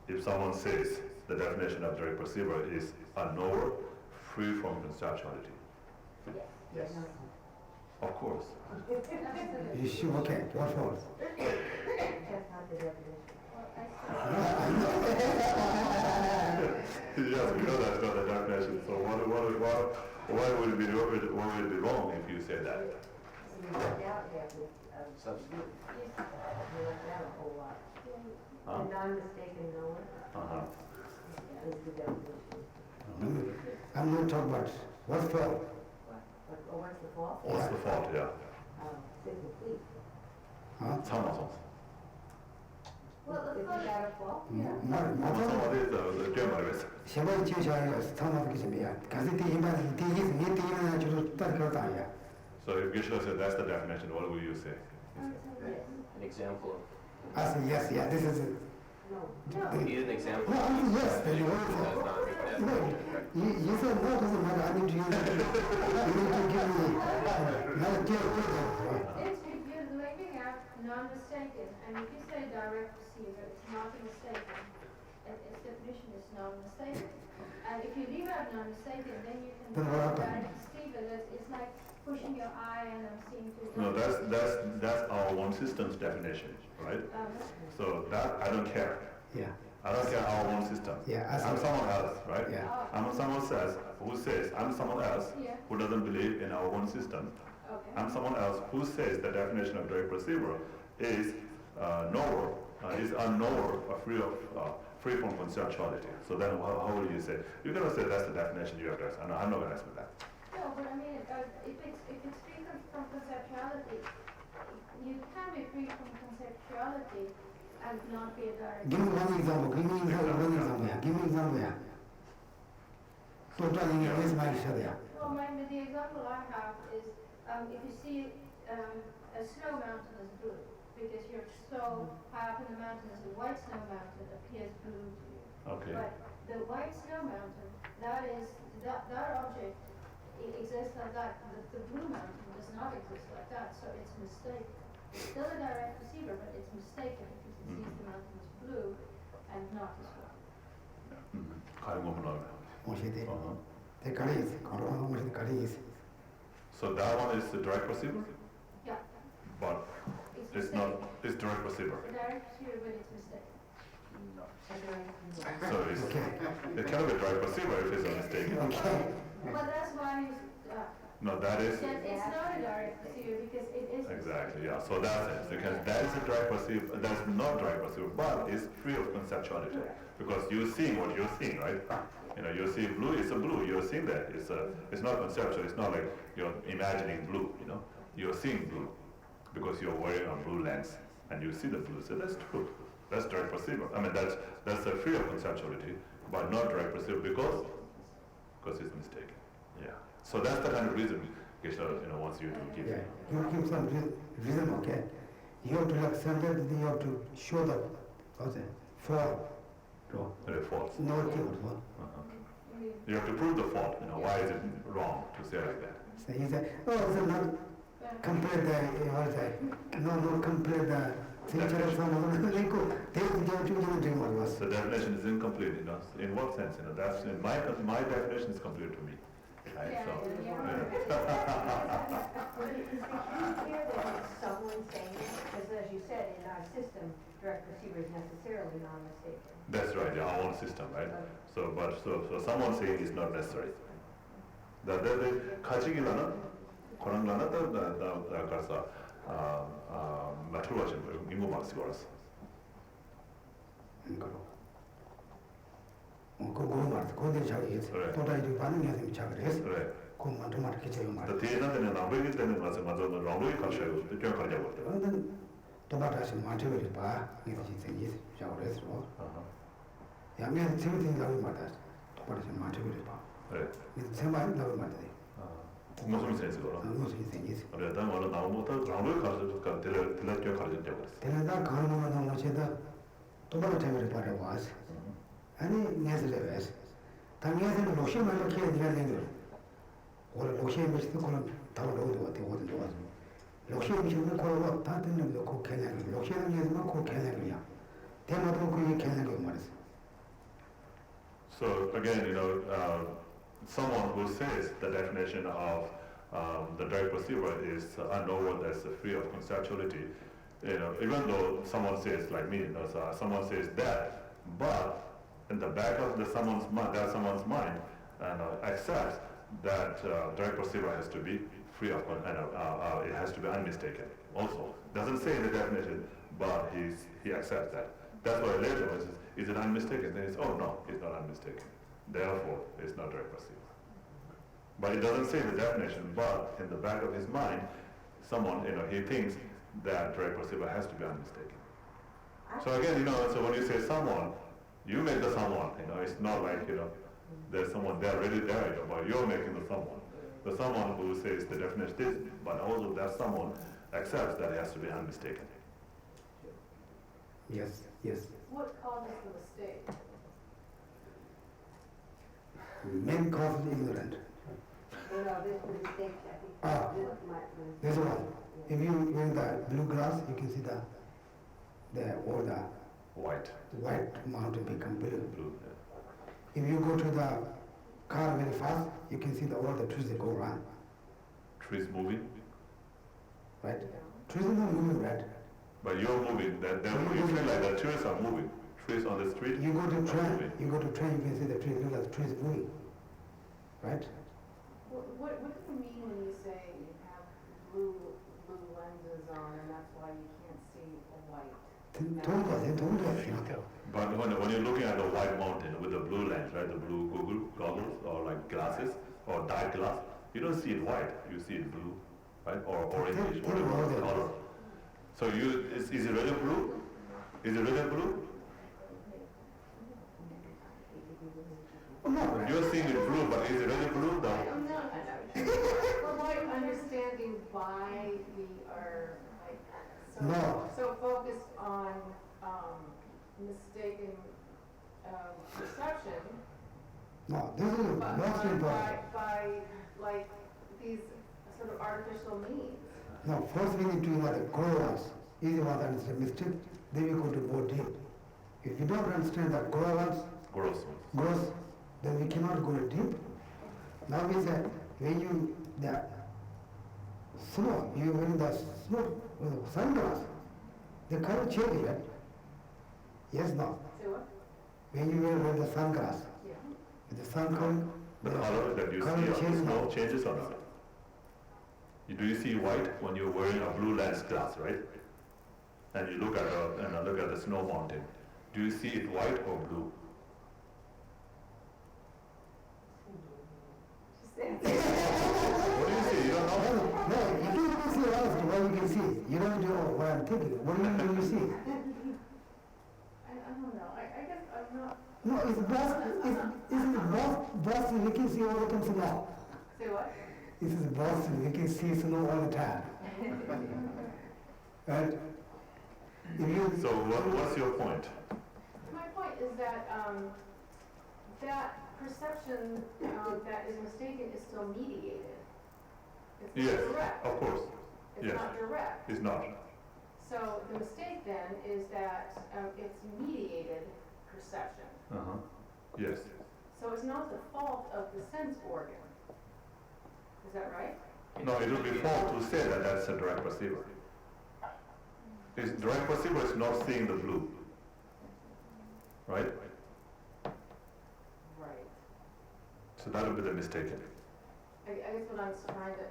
if someone says the definition of direct perceiver is a knower free from conceptuality? Yes. Of course. You sure? Okay, what for? That's not the definition. Yes, we know that's not the definition. So why would it be wrong if you say that? You left out Substitute. you left out a whole lot. Huh? A non-mistaken knower is the definition. I'm not talking about what's for. What's the fault? What's the fault? Yeah. It's complete. Huh? 참아서. Well, the Isn't that a flaw? 참아서 꽤 말했어. 세번 지어져야 스타트업 기준이야. 가서 뒤에만 뒤에는 주로 딱 그렇다 아니야. So if Geshe said that's the definition, what will you say? An example I say yes, this is it. of, you need an example. No, I mean yes, then you want Does to. not make that. No, you said no doesn't matter. I need to use it. You need to give me another deal. If you're leaving out non-mistaken, and if you say direct receiver, it's not a mistaken, and its definition is non-mistaken. And if you leave out non-mistaken, then you can Then what have happens? direct receiver, it's like pushing your eye and I'm seeing through. No, that's our one system's definition, right? So that I don't care. Yeah. I don't care our own system. Yeah, I'm someone else, right? Yeah. I'm someone who says I'm someone else Yeah. who doesn't believe in our own system. Okay. I'm someone else who says the definition of direct perceiver is knower, is unknower, free from conceptuality. So then how will you say? You're gonna say that's the definition you have to ask. I'm not gonna ask for that. No, but I mean, if it's free from conceptuality, you can be free from conceptuality and not be a direct. Give me one example. Yeah. So trying to raise my shut. Well, the example I have is if you see a snow mountain as blue, because you're so high up in the mountain, as a white snow mountain appears blue to you. Okay. But the white snow mountain, that object exists like that. The blue mountain does not exist like that, so it's mistaken. It's still a direct receiver, but it's mistaken because it sees the mountain as blue and not as white. 가는 거구나. 오시대. 대가리스. 걸어가는 것이 대가리스. So that one is the direct perceiver, Yeah, but it's mistaken. not. It's direct perceiver. It's a direct receiver, but it's mistaken. So it cannot be direct perceiver if it's a mistake. Okay. But that's why No, that is it's not a direct receiver because it is. exactly, yeah. So that's it. Because that is a direct perceiver. That's not direct perceiver, but it's free of conceptuality because you're seeing what you're seeing, right? You know, you're seeing blue. It's a blue. You're seeing that. It's not conceptual. It's not like you're imagining blue. You know, you're seeing blue because you're wearing a blue lens and you see the blue. So that's true. That's direct perceiver. I mean, that's a free of conceptuality, but not direct perceiver because because it's mistaken. Yeah. So that's the kind of reason Geshe wants you to give. Yeah, you give some reason, okay? You have to like center, you have to show the fault. The fault. No thing. You have to prove the fault. Why is it wrong to say like that? So he said, so not compare not compare the teacher or someone. The definition is incomplete. In what sense? That's in my definition is complete to me. Right? Yeah, So, But is the key here that it's someone saying it? Because as you said, in our system, direct receiver is necessarily non-mistaken. That's right. Our own system, right? So someone saying is not necessary. The 가지기라는 그런 거는 더 가서 맞추어진 인구 막스거라서. 그거 말도 그들 자기 또다이 반응해야 되면 자기를 했어. 그래. 그만 좀 말게 제가 말. 또 뒤에는 나머지 때는 맞아 라고이 가셔요. 또 가려고 그래. 근데 또다시 맞춰버리 봐. 이게 생기지. 자기를 했어. 양면 재밌는 나올 말다. 또다시 맞춰버리 봐. 그래. 이제 세마이 나올 말다. 무슨 센스거라. 무슨 생기지. 그래. 난 원래 나오면부터 라고이 가서 들려 가르쳐 줬어. 내가 가는 거 뭐지다. 또다시 재미를 봐라 와서. 아니 내세를 해서 당연히 로시만을 키워야 되는 거. 오늘 로시에 미치도 그런 다루어도 어때 어디 와서. 로시에 미치는 거로 다 되는 거 고개는 로시에 미치는 거 고개는이야. 대마도 그게 개는 말이야. So again, someone who says the definition of the direct perceiver is unknowable, that's free of conceptuality. Even though someone says like me, someone says that, but in the back of someone's mind, and accepts that direct perceiver has to be free of, it has to be unmistaken. Also, doesn't say the definition, but he accepts that. That's why later on is it unmistaken? Then it's no, it's not unmistaken. Therefore, it's not direct perceiver. But it doesn't say the definition. But in the back of his mind, someone he thinks that direct perceiver has to be unmistaken. So again, so when you say someone, you make the someone, it's not like, there's someone there, already there, but you're making the someone. The someone who says the definition is, but also that someone accepts that it has to be unmistaken. Yes. What causes the mistake? Men cause ignorant. This one. If you in the blue grass, you can see all the white mountain become blue. Yeah. If you go to the car very fast, you can see all the trees that go around. Trees moving? Right? Trees are not moving, right? But you're moving, then you feel like the trees are moving. Trees on the street? You go to train, you can see the trees, look at the trees moving. Right? What do you mean when you say you have blue lenses on and that's why you can't see a white? But when you're looking at a white mountain with a blue lens, right, the blue goggles or like glasses or dark glass, you don't see it white, you see it blue, right, or orange, whatever color. So is it really blue? Is it really blue? No. You're seeing it blue, but is it really blue? No. I'm not understanding why we are so focused on mistaken perception. No, this is most important. By like these sort of artificial means. No, first we need to know the grow easy ones and it's a mistake, then we go to more deep. If you don't understand the gross, then we cannot go deep. Now we say, when you, the snow, you wear the snow with sunglasses, the color changes, right? Yes, no. Say what? When you wear the sunglasses, with the sun coming, The color that you see on the snow changes or not? Do you see white when you're wearing a blue lens glass, right? And you look at the snow mountain. Do you see it white or blue? What do you see? You don't know? No, if you don't see what you can see, you don't know what I'm thinking. What do you see? I don't know. I guess I'm not No, it's both we can see all the time snow. Say what? It is both we can see snow all the time. Right? If you, So what's your point? My point is that, that perception, that is mistaken is still mediated. It's not Yes, direct. of course. It's Yes. not direct. It's not. So the mistake then is that, it's mediated perception. Uh-huh. Yes. So it's not the fault of the sense organ. Is that right? No, it would be false to say that that's a direct perceiver. It's direct perceiver is not seeing the blue. Right? Right. So that would be the mistaken. I guess what I'm still trying to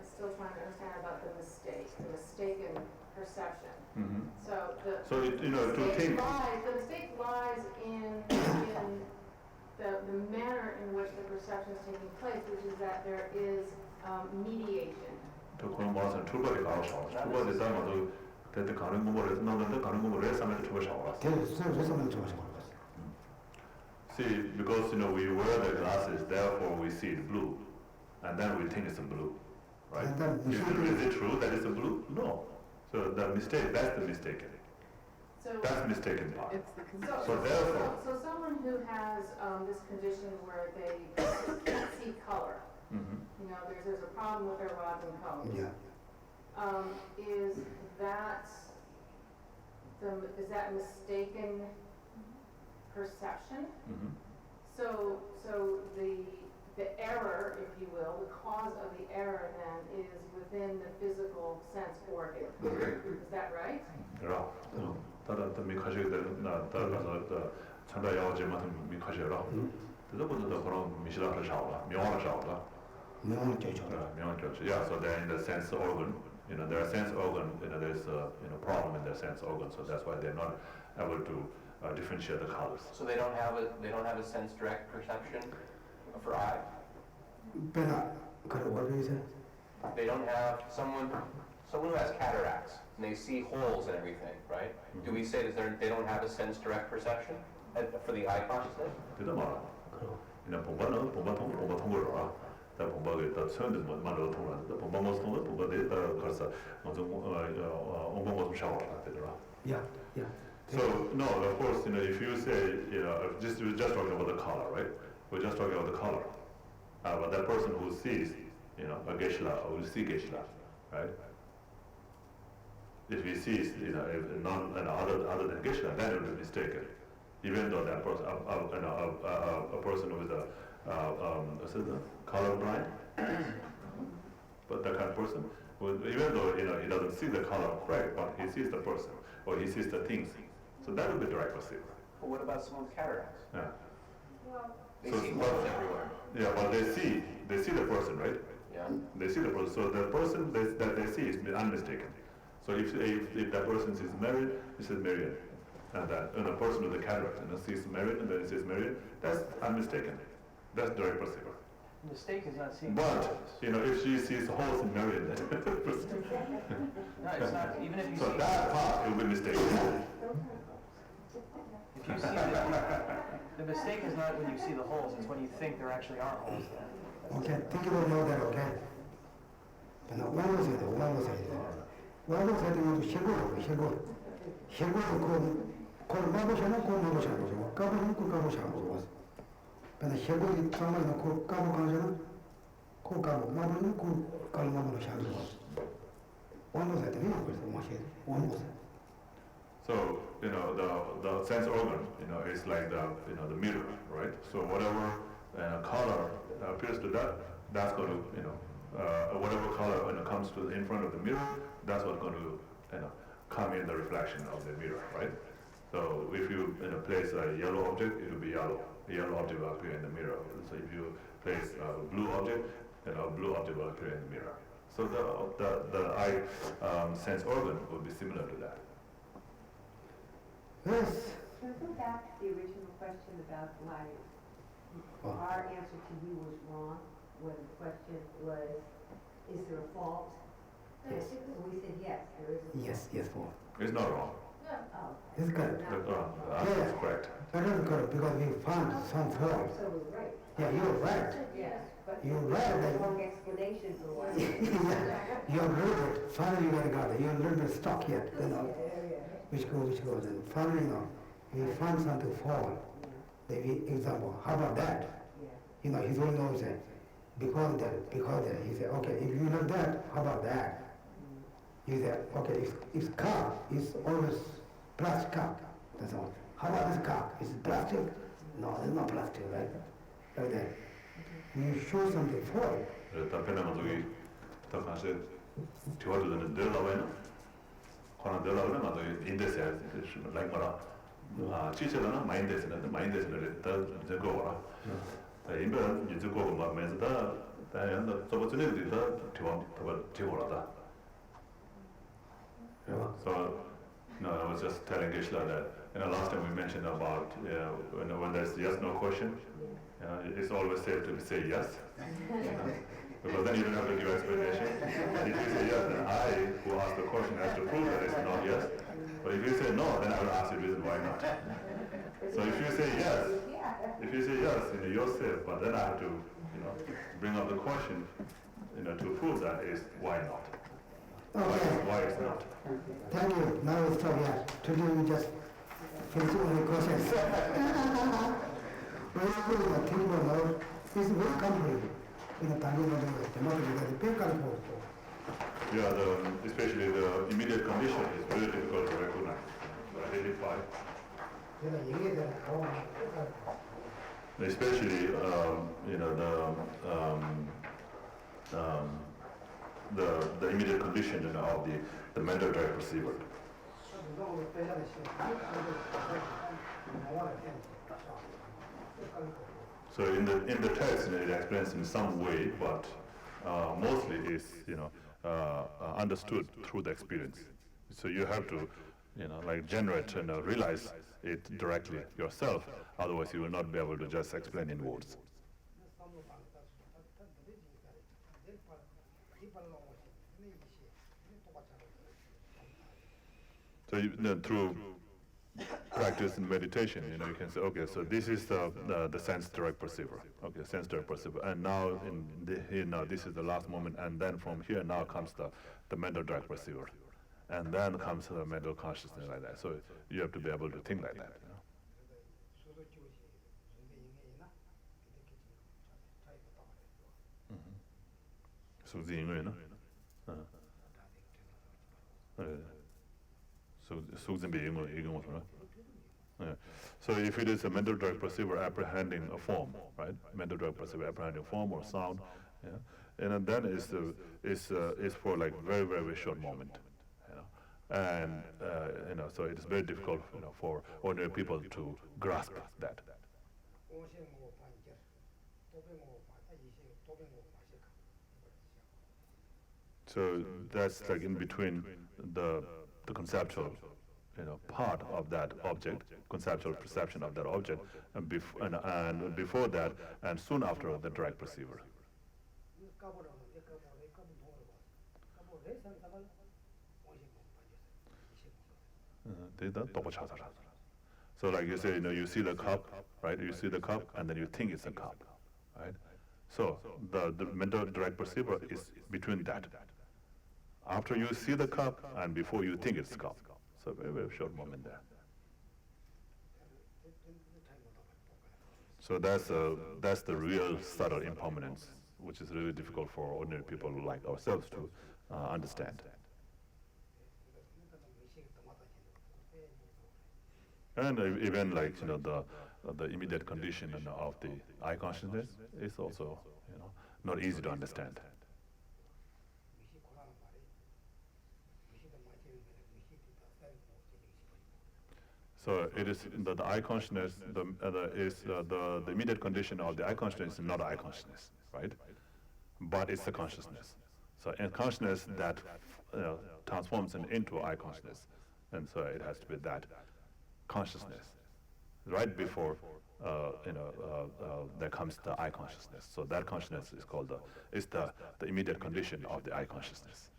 understand about the mistaken perception. Mm-hmm. So So to think. the mistake lies in the manner in which the perception is taking place, which is that there is mediation. 또 그런 말은 출발이 가서 출발이 되면 또 가는 거를 나는데 가는 거를 왜 삼에 출발이 나와. See, because we wear the glasses, therefore we see it blue, and then we think it's blue, right? Is it true that it's blue? No. So the mistake, that's the mistake. So That's mistaken part. So therefore, so someone who has this condition where they can't see color, mhm. There's a problem with their rods and cones. yeah. Is that mistaken perception? Mhm. So the error, if you will, the cause of the error then is within the physical sense organ. Is that right? 그럼 다른 미카시가 다른 참다 야오지만 미카시라. 그것보다 그런 미시라를 샤오라, 명화를 샤오라. 명언을 떼죠. Yeah, so then in the sense organ, there are sense organ, there's a problem in their sense organ, so that's why they're not able to differentiate the colors. So they don't have a sense direct perception for eye? What do you say? They don't have someone who has cataracts and they see holes and everything, right? Mm-hmm. Do we say that they don't have a sense direct perception for the eye consciousness? 그다 말아. 그냥 본바는 본바 통을 알아. 다 본바가 다 처음에 만들어 통을. 본바 모습 통을 본바에 다 가서 먼저 온방 모습 샤워를 하더라. Yeah, yeah. So no, of course, if you say, we're just talking about the color, right? We're just talking about the color. But that person who sees, a Geshe will see Geshe, right? If he sees, other than Geshe, then it will be mistaken. Even though that person, a person with color blind, but that kind of person, even though he doesn't see the color correct, but he sees the person or he sees the things. So that would be direct perceiver. But what about someone with cataracts? Yeah. They see holes everywhere. Yeah, but they see the person, right? Yeah. They see the person. So the person that they see is unmistaken. So if that person sees married, he says married. And a person with a cataract sees married and then he says married, that's unmistaken. That's direct perceiver. The mistake is not seeing. But if she sees holes in married, then No, it's not. Even if you so see. that part it will be mistaken. If you see the mistake is not when you see the holes, it's when you think there actually are holes there. Okay, think about that, okay? One was it, one was it. One was it, 그걸 마보셔는 그걸 마보셔는 까보는 그 까보셔는 근데 해고이 정말 그 까보 가서는 그 까보 마보는 그 까보 마보셔는 one was it, one was it. So the sense organ is like the mirror, right? So whatever color appears to that's going to whatever color comes to in front of the mirror, that's what's going to come in the reflection of the mirror, right? So if you place a yellow object, it will be yellow. The yellow object will appear in the mirror. So if you place a blue object, a blue object will appear in the mirror. So the eye sense organ will be similar to that. Yes. Can I go back to the original question about why our answer to you was wrong, when the question was, is there a fault? Yes. We said yes, there is a fault. Yes, for. It's not wrong. It's correct. That's correct. That is correct because we found some form. Yeah, you're right. You're right. That Long explanation for why. you're a little bit, finally you got it. You're a little bit stuck yet, which goes, and finally, we find something form. Maybe example, how about that? He don't know that. Because that, he said, okay, if you know that, how about that? He said, okay, if cup is always plastic cup, that's all. How about this cup? Is it plastic? No, it's not plastic, right? Like that. You show something for it. 답변하면 저기 더 가서 뒤와도는 늘어나와요. 그러나 늘어나면 나도 인데스야 like 뭐라 지체는 마인드에서는 더 저거라. 이번 이제고 뭐 면서다 다양한 저번에 더 뒤와다. So no, I was just telling Geshe that last time we mentioned about when there's yes no question. It's always safe to say yes, because then you don't have to give explanation. If you say yes, then I, who asked the question, has to prove that it's not yes. But if you say no, then I will ask the reason why not. So if you say yes, you're safe. But then I have to, bring up the question, to prove that is why not. Why it's not. Thank you. Now we stop here. Today we just finish all the questions. Very good, the thing about is very complicated. In the time of the democracy, the people. Yeah, especially the immediate condition is very difficult to recognize, identify. Especially, the immediate condition of the mental direct perceiver. So in the text, it explains in some way, but mostly is understood through the experience. So you have to generate and realize it directly yourself. Otherwise, you will not be able to just explain in words. So through practice and meditation, you can say, okay, so this is the sense direct perceiver. Okay, sense direct perceiver, and now here this is the last moment, and then from here now comes the mental direct perceiver, and then comes the mental consciousness like that. So you have to be able to think like that. So the English, So if it is a mental direct perceiver apprehending a form, right? Mental direct perceiver apprehending form or sound, and then is for like very, very, very short moment, and so it is very difficult, for ordinary people to grasp that. So that's like in between the conceptual, part of that object, conceptual perception of that object, and before that, and soon after the direct perceiver. So like you say, you see the cup, right? You see the cup, and then you think it's a cup, right? So the mental direct perceiver is between that. After you see the cup and before you think it's a cup. So very, very short moment there. So that's the real subtle impermanence, which is really difficult for ordinary people like ourselves to understand. And even like the immediate condition of the eye consciousness is also not easy to understand. So it is the eye consciousness. The immediate condition of the eye consciousness is not eye consciousness, right? But it's the consciousness. So in consciousness that transforms into eye consciousness, and so it has to be that consciousness. Right before there comes the eye consciousness. So that consciousness is called the immediate condition of the eye consciousness.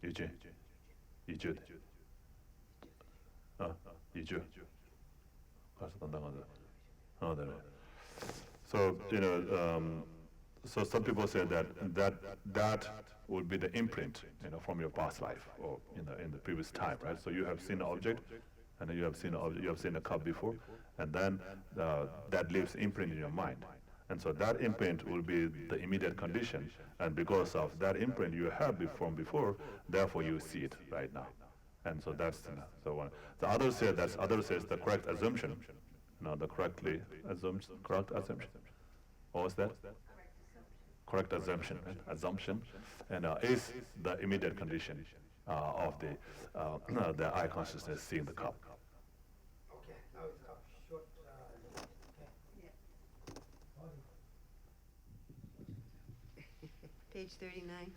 유죄. 이주. 이주. 가서 담당하자. 네. So so some people say that would be the imprint, from your past life or in the previous time, right? So you have seen an object, and then you have seen a cup before, and then that leaves imprint in your mind, and so that imprint will be the immediate condition, and because of that imprint you have from before, therefore you see it right now, and so that's so one. The other says the correct assumption, the correct assumption. What was that? Correct assumption, right? Assumption, and is the immediate condition of the eye consciousness seeing the cup. Okay, now it's a short. Page 39.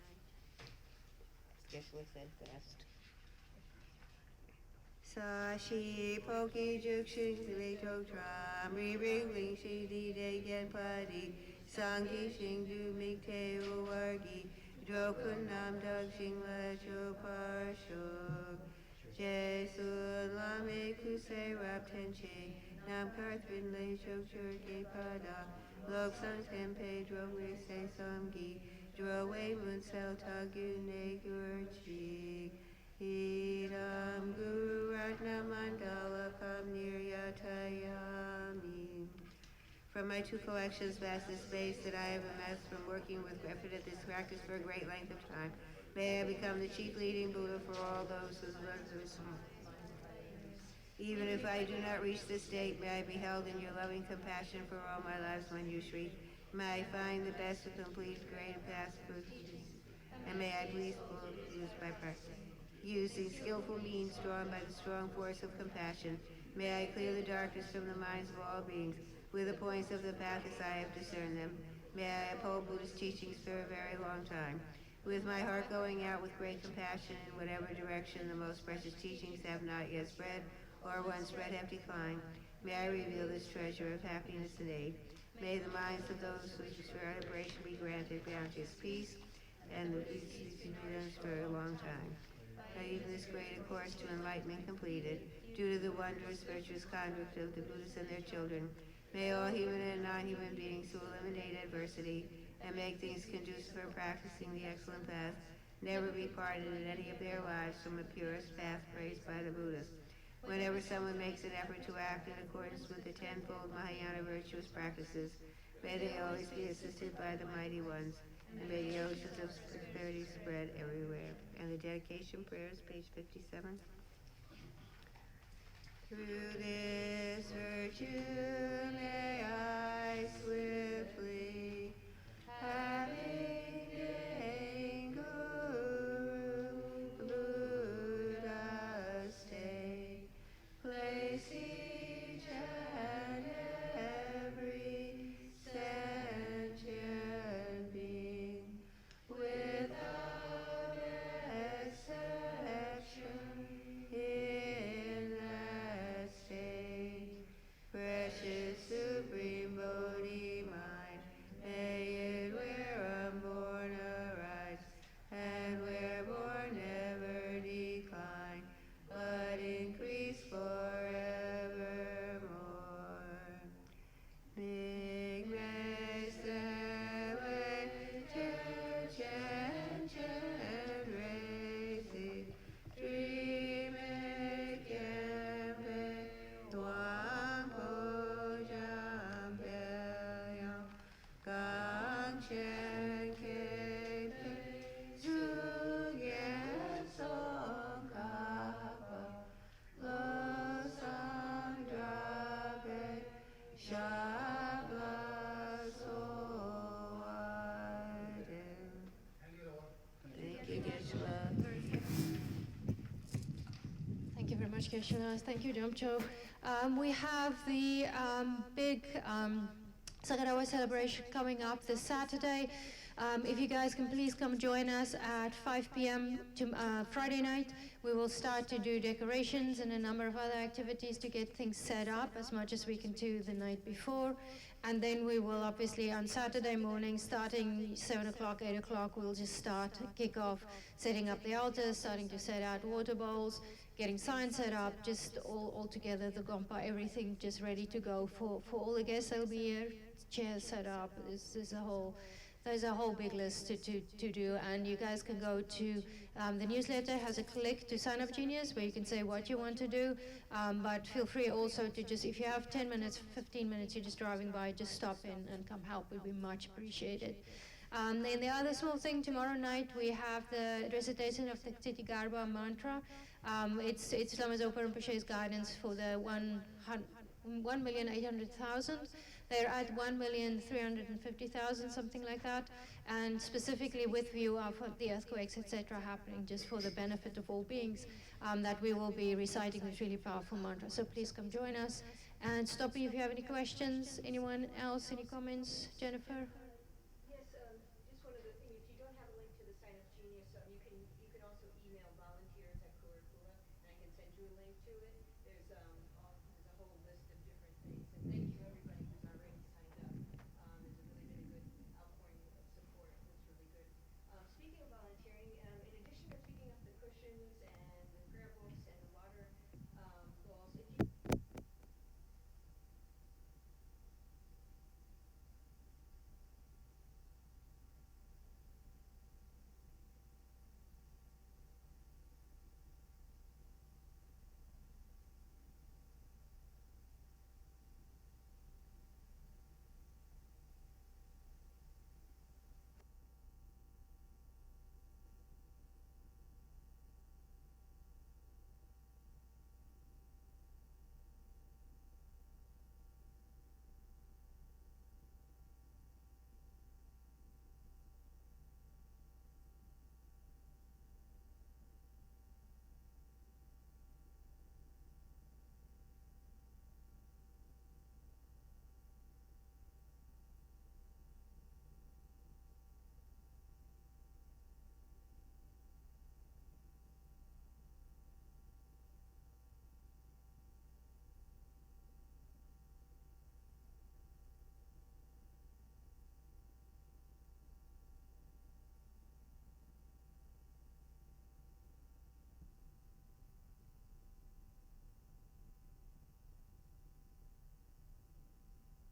Geshe said fast. Sashi poki jukshin zileto tram ring shi di de gen padi sangi shing du mikte uwargi drokunam dog shing la cho parshok jesu lame kuse rap tenche nam karthrin le chok churke pada lok sang tempe dro we se samgi dro we mun sel tagu ne gurchi Idam Guru Ratna Mandala Kam Niryatayami. From my two collections, vast and space that I have amassed from working with Griffith at this practice for a great length of time, may I become the chief leading Buddha for all those whose lives are small. Even if I do not reach this state, may I be held in your loving compassion for all my lives, Manjushri. May I find the best to complete great and past Buddhism, and may I please use by practice. Using skillful means drawn by the strong force of compassion, may I clear the darkness from the minds of all beings with the points of the path as I have discerned them. May I uphold Buddhist teachings for a very long time, with my heart going out with great compassion in whatever direction the most precious teachings have not yet spread, or when spread have declined. May I reveal this treasure of happiness and aid. May the minds of those whose celebration be granted bounteous peace, and the peace be for a long time. Even this greater course to enlightenment completed, due to the wondrous virtuous conduct of the Buddhists and their children, may all human and non-human beings who eliminate adversity and make things conducive for practicing the excellent path never be parted in any of their lives from the purest path praised by the Buddhists. Whenever someone makes an effort to act in accordance with the tenfold Mahayana virtuous practices, may they always be assisted by the mighty ones, and may the oceans of prosperity spread everywhere. And the dedication prayers, page 57. Through this virtue may I swiftly, having gained Guru Buddha's state, place each and every sentient being without exception in that state. Precious supreme Bodhi mind, may it where unborn arise, and where born never decline, but increase forevermore. Big Thank you very much, Geshe. Thank you, Jomcho. We have the big Sagarawa celebration coming up this Saturday. If you guys can please come join us at 5 p.m. Friday night. We will start to do decorations and a number of other activities to get things set up as much as we can do the night before. And then we will obviously on Saturday morning, starting 7 o'clock, 8 o'clock, we'll just kick off setting up the altars, starting to set out water bowls, getting signs set up, just all together, the gompa, everything just ready to go for all the guests that'll be here, chairs set up. There's a whole big list to do, and you guys can go to the newsletter has a click to sign up Genius where you can say what you want to do, but feel free also to just, if you have 10 minutes, 15 minutes, you're just driving by, just stop in and come help, would be much appreciated. Then the other small thing, tomorrow night we have the recitation of the Titigarba mantra. It's Lama Zopa Rinpoche's guidance for the 1,800,000. They're at 1,350,000, something like that, and specifically with view of the earthquakes, etc., happening, just for the benefit of all beings, that we will be reciting this really powerful mantra. So please come join us, and stop me if you have any questions. Anyone else, any comments? Jennifer?